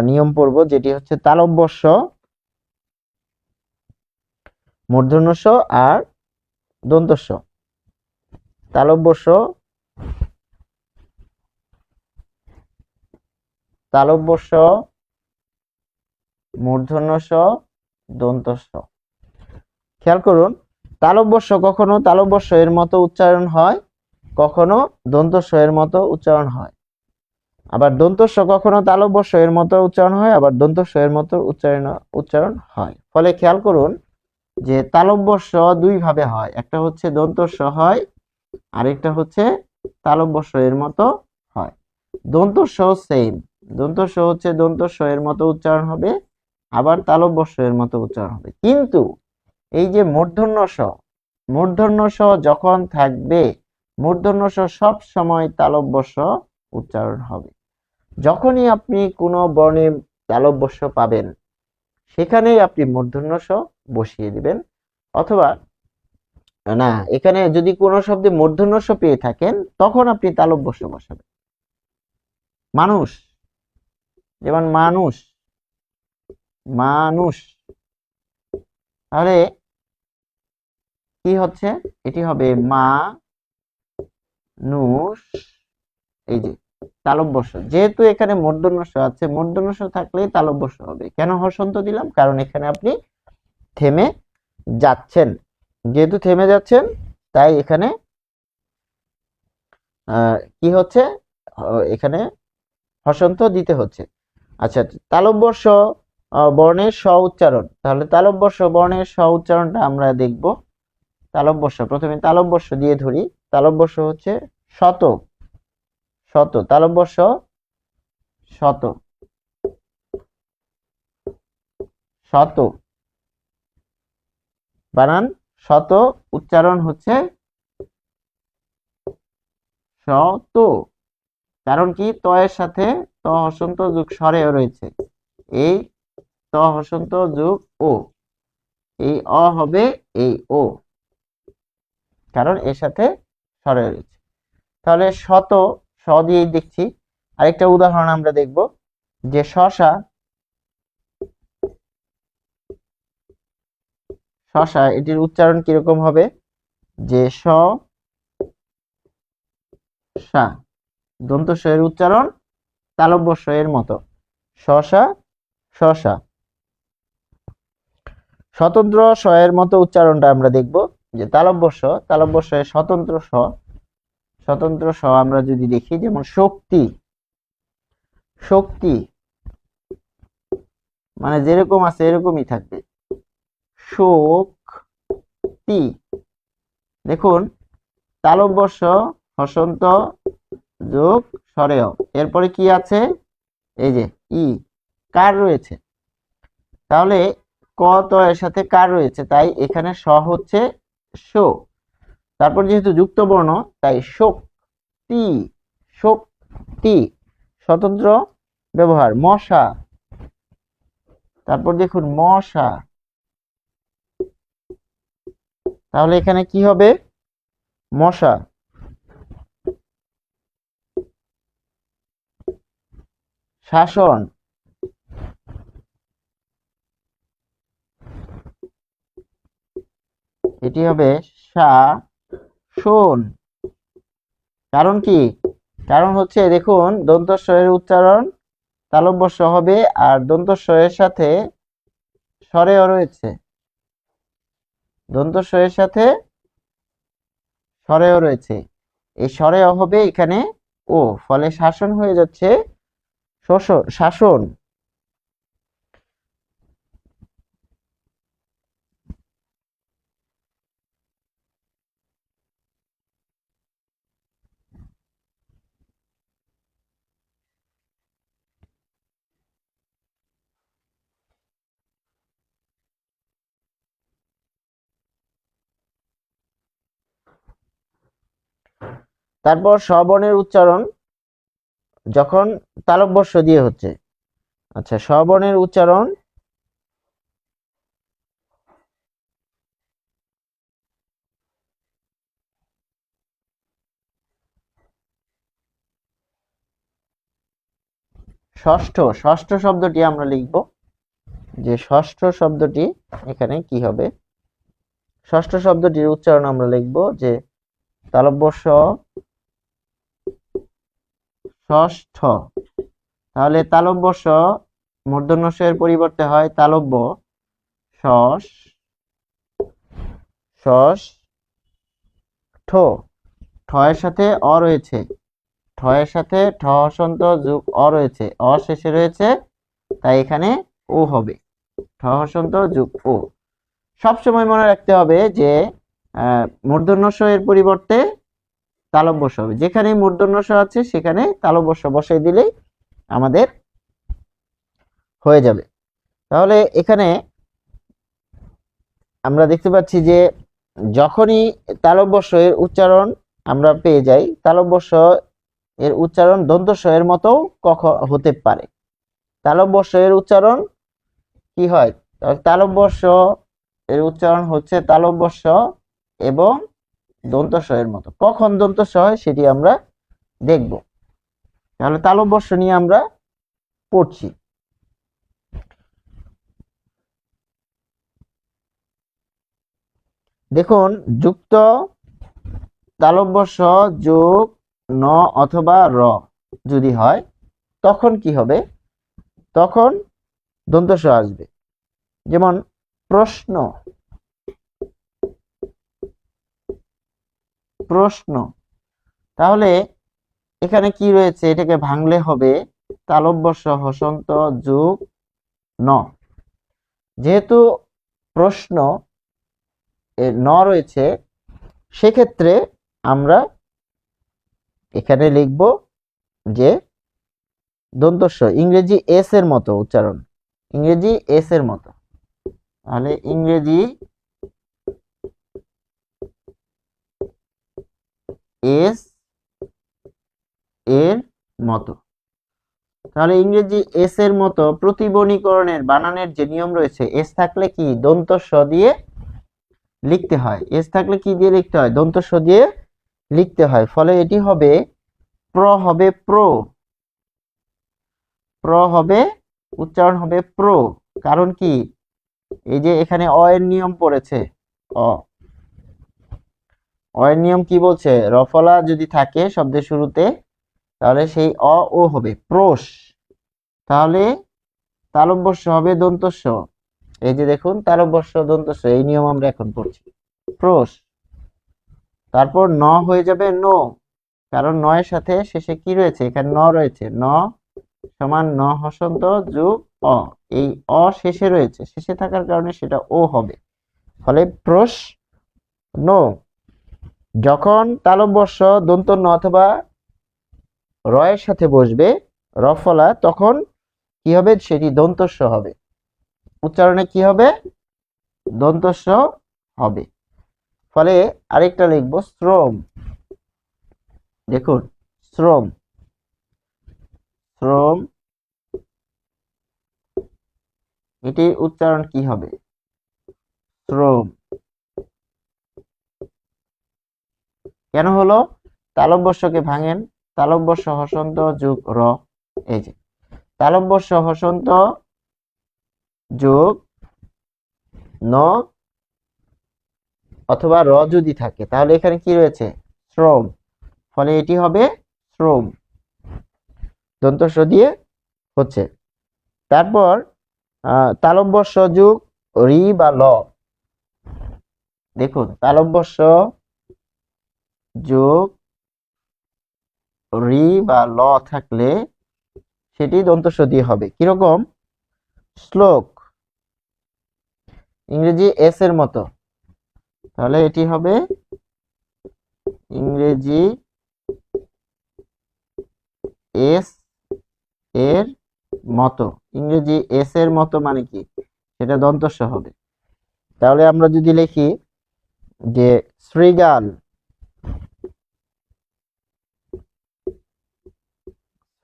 নিয়ম পড়ব, যেটি হচ্ছে তালব্য স, মূর্ধন্য স আর দন্ত স। তালব্য স, তালব্য স, মূর্ধন্য স দন্ত স। খেয়াল করুন, তালব্য স কখনো তালব্য স এর মতো উচ্চারণ হয়, কখনো দন্ত স এর মতো উচ্চারণ হয়। আবার দন্ত স কখনো তালব্য স এর মতো উচ্চারণ হয়, আবার দন্ত স এর মতো উচ্চারণ হয়। ফলে খেয়াল করুন যে তালব্য স দুই ভাবে হয়, একটা হচ্ছে দন্ত স হয়, আরেকটা হচ্ছে তালব্য স এর মতো হয়। দন্ত স সেম, দন্ত স হচ্ছে দন্ত স এর মতো উচ্চারণ হবে, আবার তালব্য স এর মতো উচ্চারণ হবে। কিন্তু এই যে মূর্ধন্য স যখন থাকবে, মূর্ধন্য স সব সময় তালব্য স উচ্চারণ হবে। যখনই আপনি কোনো বর্ণে তালব্য স পাবেন, সেখানেই আপনি মূর্ধন্য স বসিয়ে দিবেন। অথবা না, এখানে যদি কোনো শব্দে মূর্ধন্য স পেয়ে থাকেন, তখন আপনি তালব্য স বসাবেন। মানুষ, যেমন মানুষ, মানুষ, তাহলে কি হচ্ছে, এটি হবে মা নুষ। এই যে তালব্য স, যেহেতু এখানে মূর্ধন্য স আছে, মূর্ধন্য স থাকলেই তালব্য স হবে। কেন হর্ষন্ত দিলাম? কারণ এখানে আপনি থেমে যাচ্ছেন, যেহেতু থেমে যাচ্ছেন তাই এখানে কি হচ্ছে, এখানে হর্ষন্ত দিতে হচ্ছে। আচ্ছা, তালব্য স বর্ণের স উচ্চারণ, তাহলে তালব্য স বর্ণের স উচ্চারণটা আমরা দেখব। তালব্য স, প্রথমে তালব্য স দিয়ে ধরি। তালব্য স হচ্ছে শত, শত, তালব্য স শত, শত, বানান শত, উচ্চারণ হচ্ছে শত। কারণ কি, ত এর সাথে ত হসন্ত যোগ স্বরে রয়েছে, এই ত হসন্ত যোগ ও, এই অ হবে এই ও, কারণ এর সাথে স্বরে রয়েছে। তাহলে শত, স দিয়েই দেখছি। আরেকটা উদাহরণ আমরা দেখব, যে শশা, শশা এটির উচ্চারণ কিরকম হবে, যে স সা, দন্ত স এর উচ্চারণ তালব্য স এর মতো, শশা, শশা। স্বতন্ত্র স এর মতো উচ্চারণটা আমরা দেখব, যে তালব্য স, তালব্য স এর স্বতন্ত্র স, স্বতন্ত্র স আমরা যদি দেখি, যেমন শক্তি, শক্তি, মানে যেরকম আছে এরকমই থাকবে, শক্তি। দেখুন, তালব্য স হসন্ত যোগ স্বরেয়, এরপরে কি আছে, এই যে ই, কার রয়েছে, তাহলে ক ত এর সাথে কার রয়েছে, তাই এখানে স হচ্ছে শো, তারপর যেহেতু যুক্ত বর্ণ তাই শক্তি, শক্তি। স্বতন্ত্র ব্যবহার, মশা, তারপর দেখুন মশা, তাহলে এখানে কি হবে, মশা। শাসন, এটি হবে শোন। কারণ কি, কারণ হচ্ছে দেখুন, দন্ত স এর উচ্চারণ তালব্য স হবে, আর দন্ত স এর সাথে স্বরেও রয়েছে, দন্ত স এর সাথে স্বরেও রয়েছে, এই স্বরেও হবে এখানে ও, ফলে শাসন হয়ে যাচ্ছে শাসন। তারপর স্ববর্ণের উচ্চারণ যখন তালব্য স দিয়ে হচ্ছে, আচ্ছা, স্ববর্ণের উচ্চারণ ষষ্ঠ, ষষ্ঠ শব্দটি আমরা লিখব, যে ষষ্ঠ শব্দটি এখানে কি হবে, ষষ্ঠ শব্দটির উচ্চারণ আমরা লিখব, যে তালব্য স ষষ্ঠ, তাহলে তালব্য স মূর্ধন্য ষ এর পরিবর্তে হয় তালব্য শস শস ঠ ঠ এর সাথে অ রয়েছে, ঠ এর সাথে ঠ হসন্ত যোগ অ রয়েছে, অ শেষে রয়েছে, তাই এখানে ও হবে, ঠ হসন্ত যোগ ও। সবসময় মনে রাখতে হবে যে মূর্ধন্য ষ এর পরিবর্তে তালব্য ষ হবে, যেখানে মূর্ধন্য ষ আছে সেখানে তালব্য ষ বসাই দিলেই আমাদের হয়ে যাবে। তাহলে এখানে আমরা দেখতে পাচ্ছি যে যখনই তালব্য ষ এর উচ্চারণ আমরা পেয়ে যাই, তালব্য ষ এর উচ্চারণ দন্ত ষ এর মতো হতে পারে। তালব্য ষ এর উচ্চারণ কি হয়? তালব্য ষ এর উচ্চারণ হচ্ছে তালব্য ষ এবং দন্ত ষ এর মতো। কখন দন্ত ষ হয় সেটি আমরা দেখব। তাহলে তালব্য ষ নিয়ে আমরা পড়ছি। দেখুন, যুক্ত তালব্য ষ যোগ ন অথবা র যদি হয় তখন কি হবে? তখন দন্ত ষ আসবে। যেমন প্রশ্ন, প্রশ্ন। তাহলে এখানে কি রয়েছে? এটাকে ভাঙলে হবে তালব্য ষ হসন্ত যোগ ন। যেহেতু প্রশ্ন ন রয়েছে, সেক্ষেত্রে আমরা এখানে লিখব যে দন্ত ষ, ইংরেজি এস এর মতো উচ্চারণ, ইংরেজি এস এর মতো। তাহলে ইংরেজি এস এর মতো। তাহলে ইংরেজি এস এর মতো প্রতিবনীকরণের বানানের যে নিয়ম রয়েছে, এস থাকলে কি দন্ত ষ দিয়ে লিখতে হয়, এস থাকলে কি দিয়ে লিখতে হয়? দন্ত ষ দিয়ে লিখতে হয়। ফলে এটি হবে প্র, হবে প্রো, প্র হবে, উচ্চারণ হবে প্রো। কারণ কি? এই যে এখানে অ এর নিয়ম পড়েছে, অ এর নিয়ম কি বলছে? রফলা যদি থাকে শব্দের শুরুতে তাহলে সেই অ ও হবে প্রোষ। তাহলে তালব্য ষ হবে দন্ত ষ। এই যে দেখুন, তালব্য ষ দন্ত ষ, এই নিয়ম আমরা এখন পড়ছি, প্রোষ। তারপর ন হয়ে যাবে নো, কারণ ন এর সাথে শেষে কি রয়েছে? এখানে ন রয়েছে, ন সমান ন হসন্ত যোগ অ, এই অ শেষে রয়েছে, শেষে থাকার কারণে সেটা ও হবে। ফলে প্রোষ নো। যখন তালব্য ষ দন্ত ন অথবা র এর সাথে বসবে রফলা, তখন কি হবে? সেটি দন্ত ষ হবে, উচ্চারণে কি হবে? দন্ত ষ হবে। ফলে আরেকটা লিখবো শ্রম। দেখুন, শ্রম, শ্রম, এটি উচ্চারণ কি হবে? শ্রম। কেন হলো? তালব্য ষকে ভাঙেন, তালব্য ষ হসন্ত যোগ র, এই যে তালব্য ষ হসন্ত যোগ ন অথবা র যদি থাকে তাহলে এখানে কি রয়েছে? শ্রম। ফলে এটি হবে শ্রম, দন্ত ষ দিয়ে হচ্ছে। তারপর তালব্য ষ যোগ রি বা ল। দেখুন, তালব্য ষ যোগ রি বা ল থাকলে সেটি দন্ত ষ দিয়ে হবে। কিরকম? শ্লোক, ইংরেজি এস এর মতো। তাহলে এটি হবে ইংরেজি এস এর মতো। ইংরেজি এস এর মতো মানে কি? সেটা দন্ত ষ হবে। তাহলে আমরা যদি লিখি যে শ্রীগাল,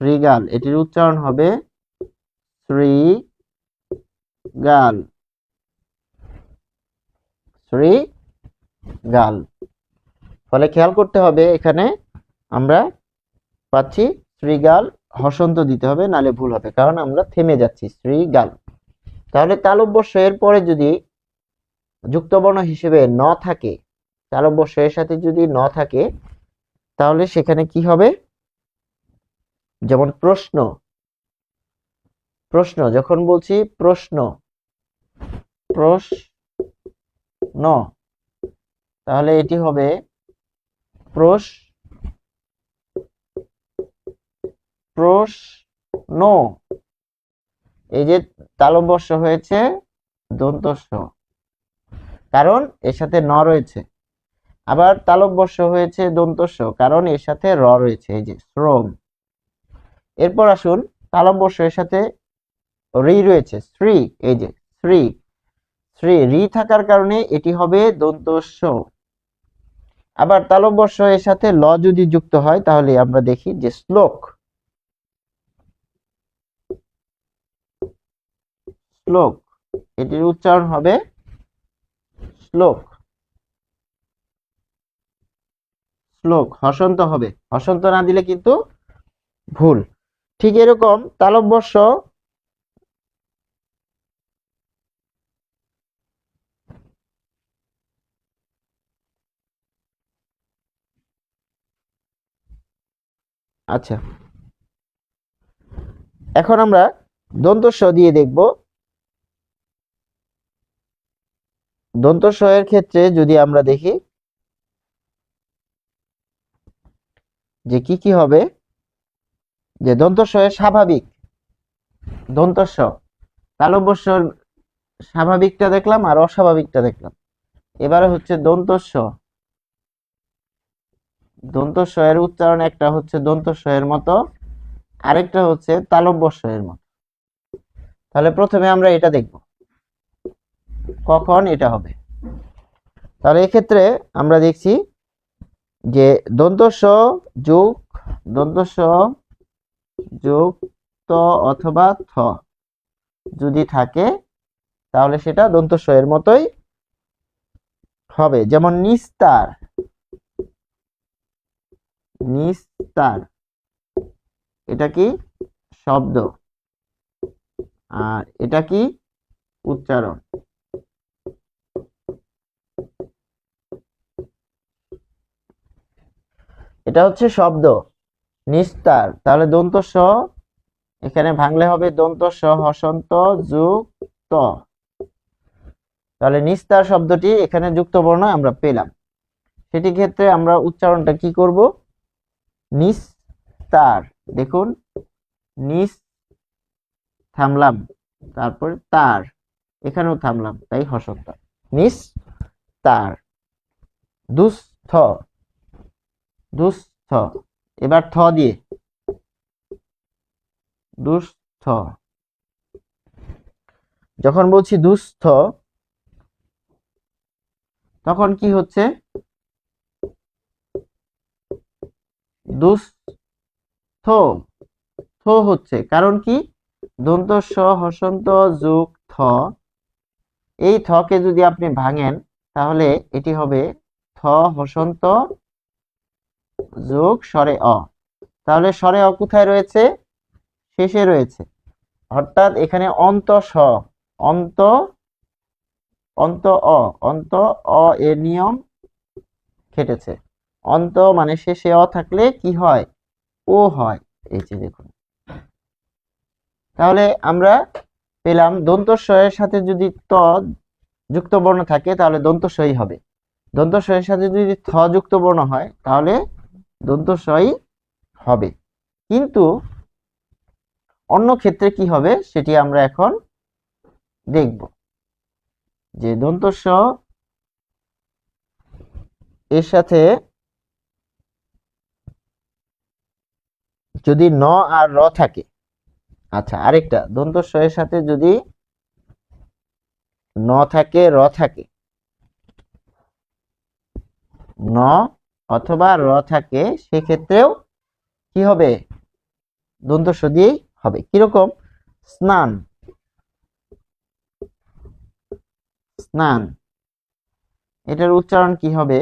শ্রীগাল, এটির উচ্চারণ হবে শ্রীগাল, শ্রীগাল। ফলে খেয়াল করতে হবে, এখানে আমরা পাচ্ছি শ্রীগাল, হসন্ত দিতে হবে, নালে ভুল হবে, কারণ আমরা থেমে যাচ্ছি, শ্রীগাল। তাহলে তালব্য ষ এর পরে যদি যুক্তবর্ণ হিসেবে ন থাকে, তালব্য ষ এর সাথে যদি ন থাকে তাহলে সেখানে কি হবে? যেমন প্রশ্ন, প্রশ্ন, যখন বলছি প্রশ্ন, প্রশ্ন, তাহলে এটি হবে প্রশ্ন। এই যে তালব্য বর্ষ হয়েছে দন্ত স, কারণ এর সাথে ন রয়েছে। আবার তালব্য বর্ষ হয়েছে দন্ত স, কারণ এর সাথে র রয়েছে, এই যে শ্রম। এরপর আসুন তালব্য বর্ষ এর সাথে রি রয়েছে, শ্রী, এই যে শ্রী, শ্রী রি থাকার কারণে এটি হবে দন্ত স। আবার তালব্য বর্ষ এর সাথে ল যদি যুক্ত হয় তাহলে আমরা দেখি যে শ্লোক, শ্লোক, এটির উচ্চারণ হবে শ্লোক, শ্লোক, হসন্ত হবে, হসন্ত না দিলে কিন্তু ভুল। ঠিক এরকম তালব্য বর্ষ আচ্ছা, এখন আমরা দন্ত স দিয়ে দেখব। দন্ত স এর ক্ষেত্রে যদি আমরা দেখি যে কি কি হবে, যে দন্ত স এর স্বাভাবিক, দন্ত স, তালব্য বর্ষর স্বাভাবিকটা দেখলাম আর অস্বাভাবিকটা দেখলাম। এবারে হচ্ছে দন্ত স, দন্ত স এর উচ্চারণ একটা হচ্ছে দন্ত স এর মতো, আরেকটা হচ্ছে তালব্য স এর মতো। তাহলে প্রথমে আমরা এটা দেখব কখন এটা হবে। তাহলে এক্ষেত্রে আমরা দেখছি যে দন্ত স যোগ দন্ত স যোগ ত অথবা থ যদি থাকে তাহলে সেটা দন্ত স এর মতোই হবে। যেমন নিস্তার, নিস্তার, এটা কি শব্দ আর এটা কি উচ্চারণ। এটা হচ্ছে শব্দ নিস্তার, তাহলে দন্ত স এখানে ভাঙলে হবে দন্ত স হসন্ত যোগ ত, তাহলে নিস্তার শব্দটি এখানে যুক্ত বর্ণ আমরা পেলাম। সেটি ক্ষেত্রে আমরা উচ্চারণটা কি করব, নিস্তার, দেখুন নিস থামলাম, তারপর তার, এখানেও থামলাম, তাই হসন্ত, নিস্তার। দুস্থ, দুস্থ, এবার থ দিয়ে দুস্থ, যখন বলছি দুস্থ তখন কি হচ্ছে, দুস্থ, থ হচ্ছে, কারণ কি দন্ত স হসন্ত যোগ থ, এই থকে যদি আপনি ভাঙেন তাহলে এটি হবে থ হসন্ত যোগ স্বরে অ, তাহলে স্বরে অ কোথায় রয়েছে, শেষে রয়েছে, অর্থাৎ এখানে অন্ত স, অন্ত, অন্ত অ, অন্ত অ এর নিয়ম খেটেছে। অন্ত মানে শেষে অ থাকলে কি হয়, ও হয়, এই যে দেখুন। তাহলে আমরা পেলাম দন্ত স এর সাথে যদি ত যুক্ত বর্ণ থাকে তাহলে দন্ত সই হবে, দন্ত স এর সাথে যদি থ যুক্ত বর্ণ হয় তাহলে দন্ত সই হবে। কিন্তু অন্য ক্ষেত্রে কি হবে সেটি আমরা এখন দেখব, যে দন্ত স এর সাথে যদি ন আর র থাকে, আচ্ছা আরেকটা দন্ত স এর সাথে যদি ন থাকে র থাকে, ন অথবা র থাকে, সেক্ষেত্রেও কি হবে, দন্ত স দিয়েই হবে। কিরকম, স্নান, স্নান, এটার উচ্চারণ কি হবে,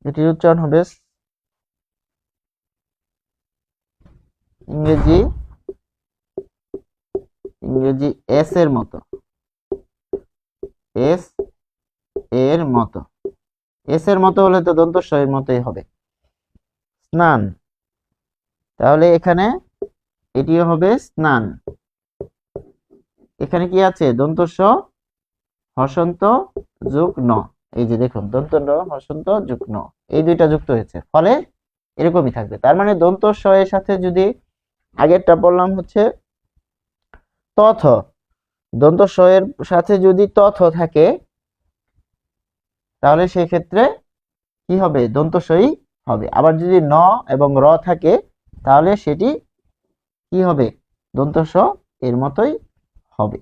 এটির উচ্চারণ হবে ইংরেজি, ইংরেজি এস এর মতো, এস এর মতো, এস এর মতো হলে তো দন্ত স এর মতোই হবে, স্নান। তাহলে এখানে এটিও হবে স্নান, এখানে কি আছে? দন্ত স হসন্ত যোগ ন। এই যে দেখুন, দন্ত ন হসন্ত যোগ ন, এই দুইটা যুক্ত হয়েছে, ফলে এরকমই থাকবে। তার মানে দন্ত স এর সাথে যদি, আগেরটা বললাম হচ্ছে তথ, দন্ত স এর সাথে যদি তথ থাকে, তাহলে সেই ক্ষেত্রে কি হবে? দন্ত সই হবে। আবার যদি ন এবং র থাকে, তাহলে সেটি কি হবে? দন্ত স এর মতোই হবে।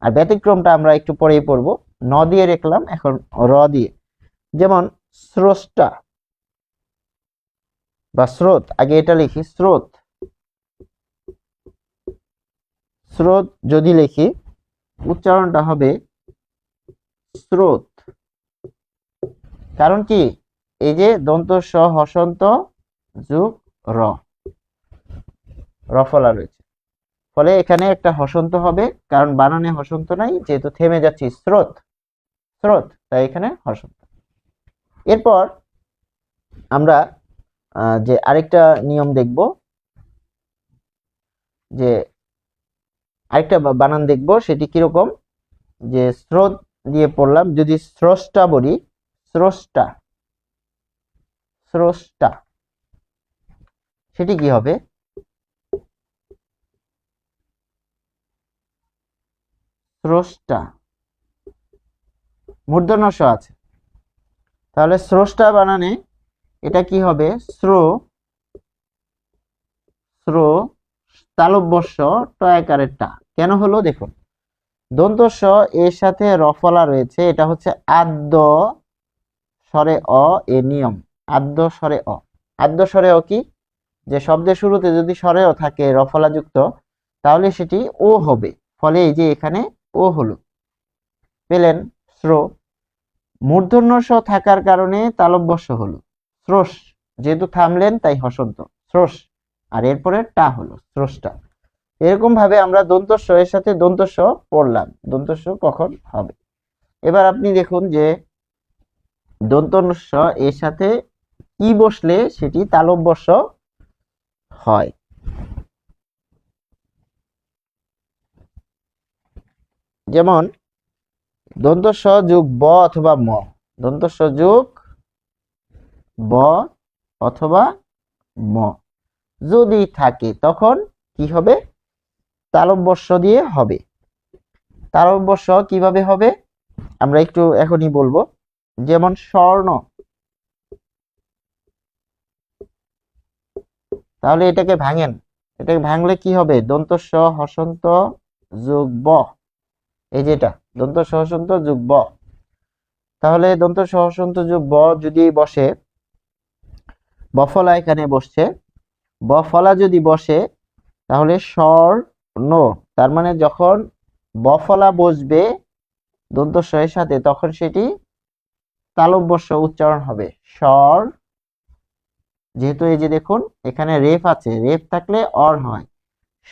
আর ব্যতিক্রমটা আমরা একটু পরেই পড়বো। ন দিয়ে রাখলাম, এখন র দিয়ে। যেমন স্রষ্টা বা স্রোত, আগে এটা লিখি স্রোত। স্রোত যদি লিখি, উচ্চারণটা হবে স্রোত। কারণ কি? এই যে দন্ত স হসন্ত যোগ র, রফলা রয়েছে, ফলে এখানে একটা হসন্ত হবে, কারণ বানানে হসন্ত নাই, যেহেতু থেমে যাচ্ছি, স্রোত স্রোত, তাই এখানে হসন্ত। এরপর আমরা যে আরেকটা নিয়ম দেখব, যে আরেকটা বানান দেখব, সেটি কিরকম। যে স্রোত দিয়ে পড়লাম, যদি স্রষ্টা বলি, স্রষ্টা স্রষ্টা, সেটি কি হবে? স্রষ্টা, মূর্ধন্য ষ আছে, তাহলে স্রষ্টা বানানে এটা কি হবে? স্রো, স্রো তালব্য স টয়াকারের টা। কেন হলো দেখুন, দন্ত স এর সাথে রফলা রয়েছে, এটা হচ্ছে আদ্য স্বরে অ এর নিয়ম। আদ্য স্বরে অ, আদ্য স্বরে অ কি? যে শব্দের শুরুতে যদি স্বরে অ থাকে রফলা যুক্ত, তাহলে সেটি ও হবে, ফলে এই যে এখানে ও হলো, পেলেন স্রো। মূর্ধন্য স থাকার কারণে তালব্য স হলো স্রোস, যেহেতু থামলেন তাই হসন্ত, স্রোস। আর এরপরে টা হলো স্রষ্টা। এরকম ভাবে আমরা দন্ত স এর সাথে দন্ত স পড়লাম, দন্ত স কখন হবে। এবার আপনি দেখুন যে দন্ত স এর সাথে কি বসলে সেটি তালব্য স হয়। যেমন দন্ত স যোগ ব অথবা ম, দন্ত স যোগ ব অথবা ম যদি থাকে, তখন কি হবে? তালব্য স দিয়ে হবে। তালব্য স কিভাবে হবে আমরা একটু এখনই বলবো। যেমন স্বর্ণ, তাহলে এটাকে ভাঙেন, এটাকে ভাঙলে কি হবে? দন্ত স হসন্ত যোগ ব, এই যে এটা দন্ত স হসন্ত যোগ ব। তাহলে দন্ত স হসন্ত যোগ ব যদি বসে, বফলা এখানে বসছে, বফলা যদি বসে, তাহলে স্বর্ণ, তার মানে যখন বফলা বসবে দন্ত স এর সাথে, তখন সেটি তালব্য স উচ্চারণ হবে স্বর। যেহেতু এই যে দেখুন এখানে রেফ আছে, রেফ থাকলে অর হয়,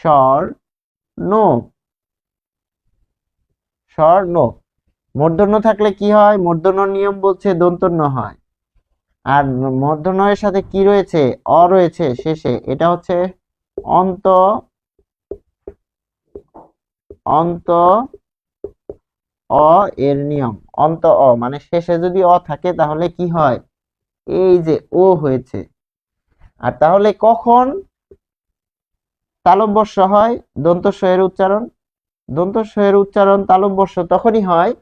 স্বর নো, স্বর নো। মূর্ধন্য থাকলে কি হয়? মূর্ধন্য নিয়ম বলছে দন্তন্য হয়। আর মূর্ধন্য এর সাথে কি রয়েছে? অ রয়েছে শেষে, এটা হচ্ছে অন্ত, অন্ত অ এর নিয়ম। অন্ত অ মানে শেষে যদি অ থাকে, তাহলে কি হয়? এই যে ও হয়েছে। আর তাহলে কখন তালব্য স হয়? দন্ত স এর উচ্চারণ, দন্ত স এর উচ্চারণ তালব্য স তখনই হয়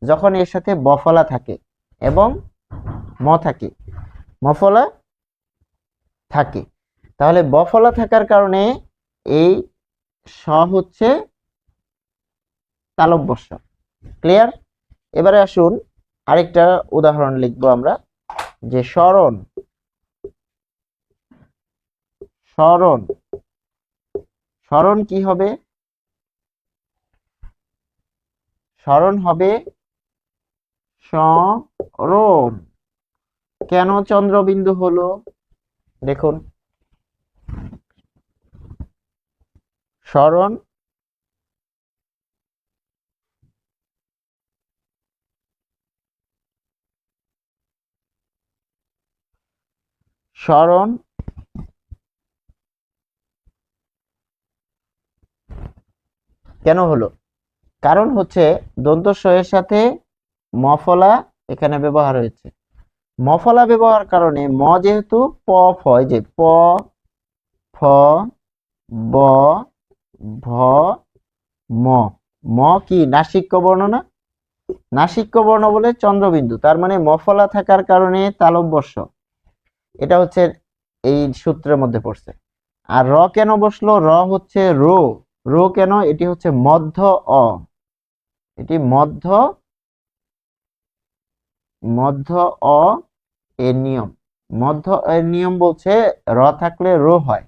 যখন এর সাথে বফলা থাকে এবং ম থাকে, মফলা থাকে। তাহলে বফলা থাকার কারণে এই স হচ্ছে তালব্য স। ক্লিয়ার? এবারে আসুন আরেকটা উদাহরণ লিখবো আমরা, যে স্মরণ, স্মরণ, স্মরণ কি হবে? স্মরণ হবে স্মরণ। কেন চন্দ্রবিন্দু হলো? দেখুন, স্মরণ স্মরণ কেন হলো? কারণ হচ্ছে দন্ত স এর সাথে মফলা এখানে ব্যবহার হয়েছে। মফলা ব্যবহার কারণে ম যেহেতু প ফ, এই যে প ফ ব ভ ম, ম কি নাসিক্য বর্ণ না? নাসিক্য বর্ণ বলে চন্দ্রবিন্দু, তার মানে মফলা থাকার কারণে তালব্য স, এটা হচ্ছে এই সূত্রের মধ্যে পড়ছে। আর র কেন বসলো? র হচ্ছে রো, রো কেন? এটি হচ্ছে মধ্য অ, এটি মধ্য মধ্য অ এর নিয়ম। মধ্য এর নিয়ম বলছে র থাকলে রো হয়।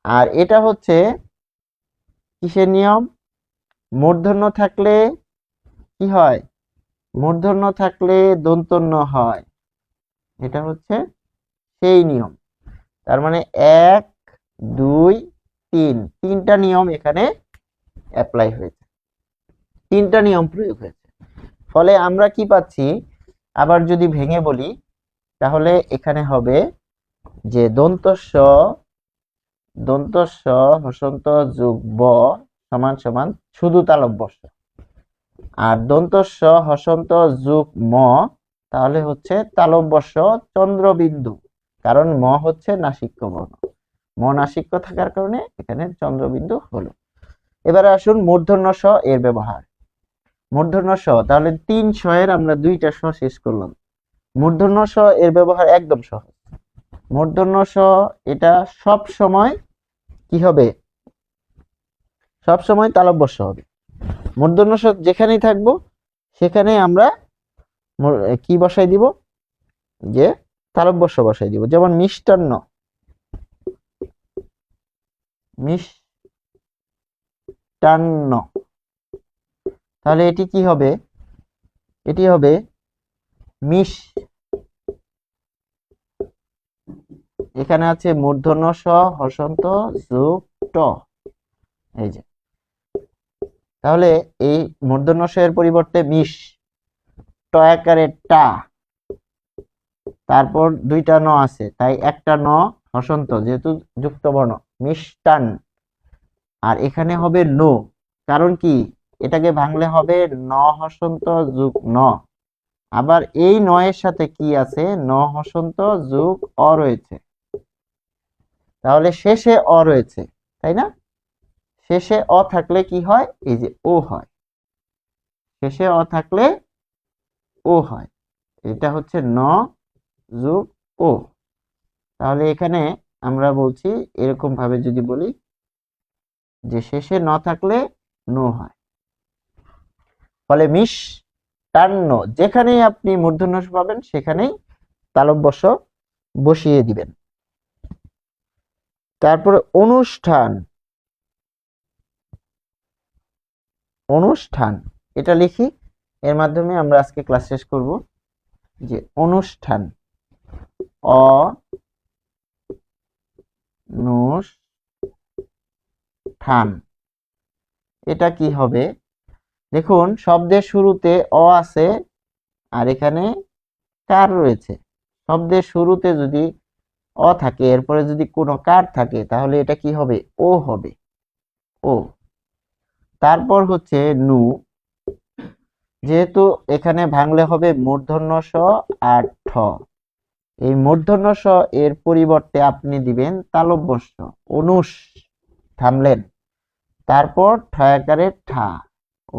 আর এটা হচ্ছে কিসের নিয়ম? মূর্ধন্য থাকলে কি হয়? মূর্ধন্য থাকলে দন্তন্য হয়, এটা হচ্ছে সেই নিয়ম। তার মানে 1 2 3, তিনটা নিয়ম এখানে অ্যাপ্লাই হয়েছে, তিনটা নিয়ম প্রয়োগ হয়েছে। ফলে আমরা কি পাচ্ছি? আবার যদি ভেঙে বলি তাহলে এখানে হবে যে দন্ত স হসন্ত যোগ ব সমান সমান শুধু তালব্য স, আর দন্ত স হসন্ত যোগ ম তাহলে হচ্ছে তালব্য স চন্দ্রবিন্দু, কারণ ম হচ্ছে নাসিক্য বর্ণ, ম নাসিক্য থাকার কারণে এখানে চন্দ্রবিন্দু হলো। এবারে আসুন মূর্ধন্য স এর ব্যবহার। মূর্ধন্য স, তাহলে 3 স এর আমরা 2টা স শেষ করলাম। মূর্ধন্য স এর ব্যবহার একদম সহজ। মূর্ধন্য স এটা সব সময় কি হবে? সব সময় তালব্য স হবে। মূর্ধন্য স যেখানেই থাকবো সেখানে আমরা কি বসাই দিব? যে তালব্য স বসাই দিব। যেমন মিষ্টান্ন, মিষ্টান্ন, তাহলে এটি কি হবে? এটি হবে মিশ, এখানে আছে মূর্ধন্য স হসন্ত যোগ ট, এই যে, তাহলে এই মূর্ধন্য স এর পরিবর্তে মিশ, ট আকারে টা, তারপর 2টা ন আছে তাই একটা ন হসন্ত যেহেতু যুক্ত বর্ণ মিষ্টান, আর এখানে হবে নো, কারণ কি? এটাকে ভাঙলে হবে ন হসন্ত যোগ ন, আবার এই নয়ের সাথে কি আছে? ন হসন্ত যোগ অ রয়েছে, তাহলে শেষে অ রয়েছে, তাই না? শেষে অ থাকলে কি হয়? এই যে ও হয়, শেষে অ থাকলে ও হয়, এটা হচ্ছে ন যোগ ও। তাহলে এখানে আমরা বলছি এরকম ভাবে যদি বলি যে শেষে ন থাকলে নো হয়, ফলে মিষ্টান্ন, যেখানেই আপনি মূর্ধন্য ষ পাবেন সেখানেই তালব্য স বসিয়ে দিবেন। তারপরে অনুষ্ঠান, অনুষ্ঠান এটা লিখি, এর মাধ্যমে আমরা আজকে ক্লাস শেষ করব। যে অনুষ্ঠান, অনুষ্ঠান, এটা কি হবে? দেখুন শব্দের শুরুতে অ আছে আর এখানে কার রয়েছে। শব্দের শুরুতে যদি অ থাকে এরপরে যদি কোনো কার থাকে তাহলে এটা কি হবে? ও হবে, ও। তারপর হচ্ছে নু, যেহেতু এখানে ভাঙলে হবে মূর্ধন্য স আর ঠ, এই মূর্ধন্য স এর পরিবর্তে আপনি দিবেন তালব্য স, অনুষ, থামলেন, তারপর ঠ আকারে ঠা,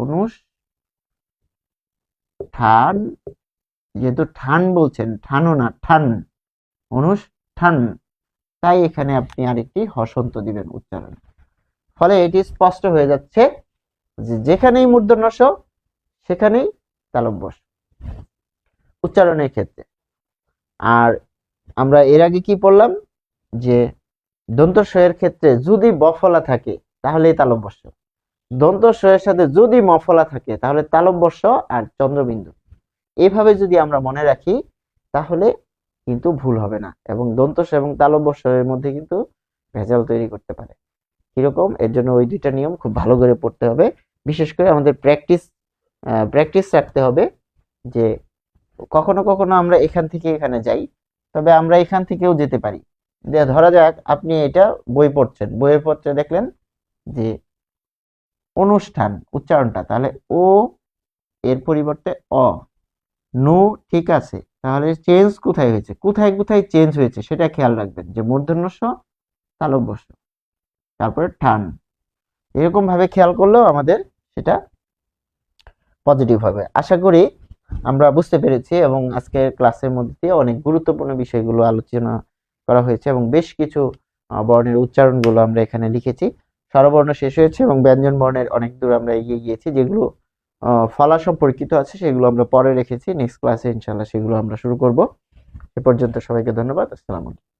অনুষ্ঠান, যেহেতু ঠান বলছেন, ঠানো না ঠান, অনুষ্ঠান, তাই এখানে আপনি আরেকটি হসন্ত দিবেন উচ্চারণ। ফলে এটি স্পষ্ট হয়ে যাচ্ছে যে যেখানেই মূর্ধন্য স সেখানেই তালব্য স উচ্চারণের ক্ষেত্রে। আর আমরা এর আগে কি পড়লাম? যে দন্ত স এর ক্ষেত্রে যদি বফলা থাকে তাহলে তালব্য স, দন্ত স এর সাথে যদি মফলা থাকে তাহলে তালব্য স আর চন্দ্রবিন্দু। এইভাবে যদি আমরা মনে রাখি তাহলে কিন্তু ভুল হবে না, এবং দন্ত স এবং তালব্য স এর মধ্যে কিন্তু ভেজাল তৈরি করতে পারে। কিরকম? এর জন্য ওই 2টা নিয়ম খুব ভালো করে পড়তে হবে, বিশেষ করে আমাদের প্র্যাকটিস রাখতে হবে। যে কখনো কখনো আমরা এখান থেকে এখানে যাই, তবে আমরা এখান থেকেও যেতে পারি। যে ধরা যাক আপনি এটা বই পড়ছেন, বইয়ের পত্রে দেখলেন যে অনুষ্ঠান উচ্চারণটা, তাহলে ও এর পরিবর্তে অ। নু ঠিক আছে, তাহলে চেঞ্জ কোথায় হয়েছে, কোথায় কোথায় চেঞ্জ হয়েছে সেটা খেয়াল রাখবেন, যে মূর্ধন্য ষ, তালব্য ষ, তারপরে ঠান, এরকম ভাবে খেয়াল করলেও আমাদের সেটা পজিটিভ হবে। আশা করি আমরা বুঝতে পেরেছি, এবং আজকের ক্লাসের মধ্যে দিয়ে অনেক গুরুত্বপূর্ণ বিষয়গুলো আলোচনা করা হয়েছে, এবং বেশ কিছু বর্ণের উচ্চারণগুলো আমরা এখানে লিখেছি। স্বরবর্ণ শেষ হয়েছে এবং ব্যঞ্জন বর্ণের অনেক দূর আমরা এগিয়ে গিয়েছি, যেগুলো ফলা সম্পর্কিত আছে সেগুলো আমরা পরে রেখেছি। নেক্সট ক্লাসে ইনশাল্লাহ সেগুলো আমরা শুরু করব। এ পর্যন্ত সবাইকে ধন্যবাদ। আসসালামু আলাইকুম।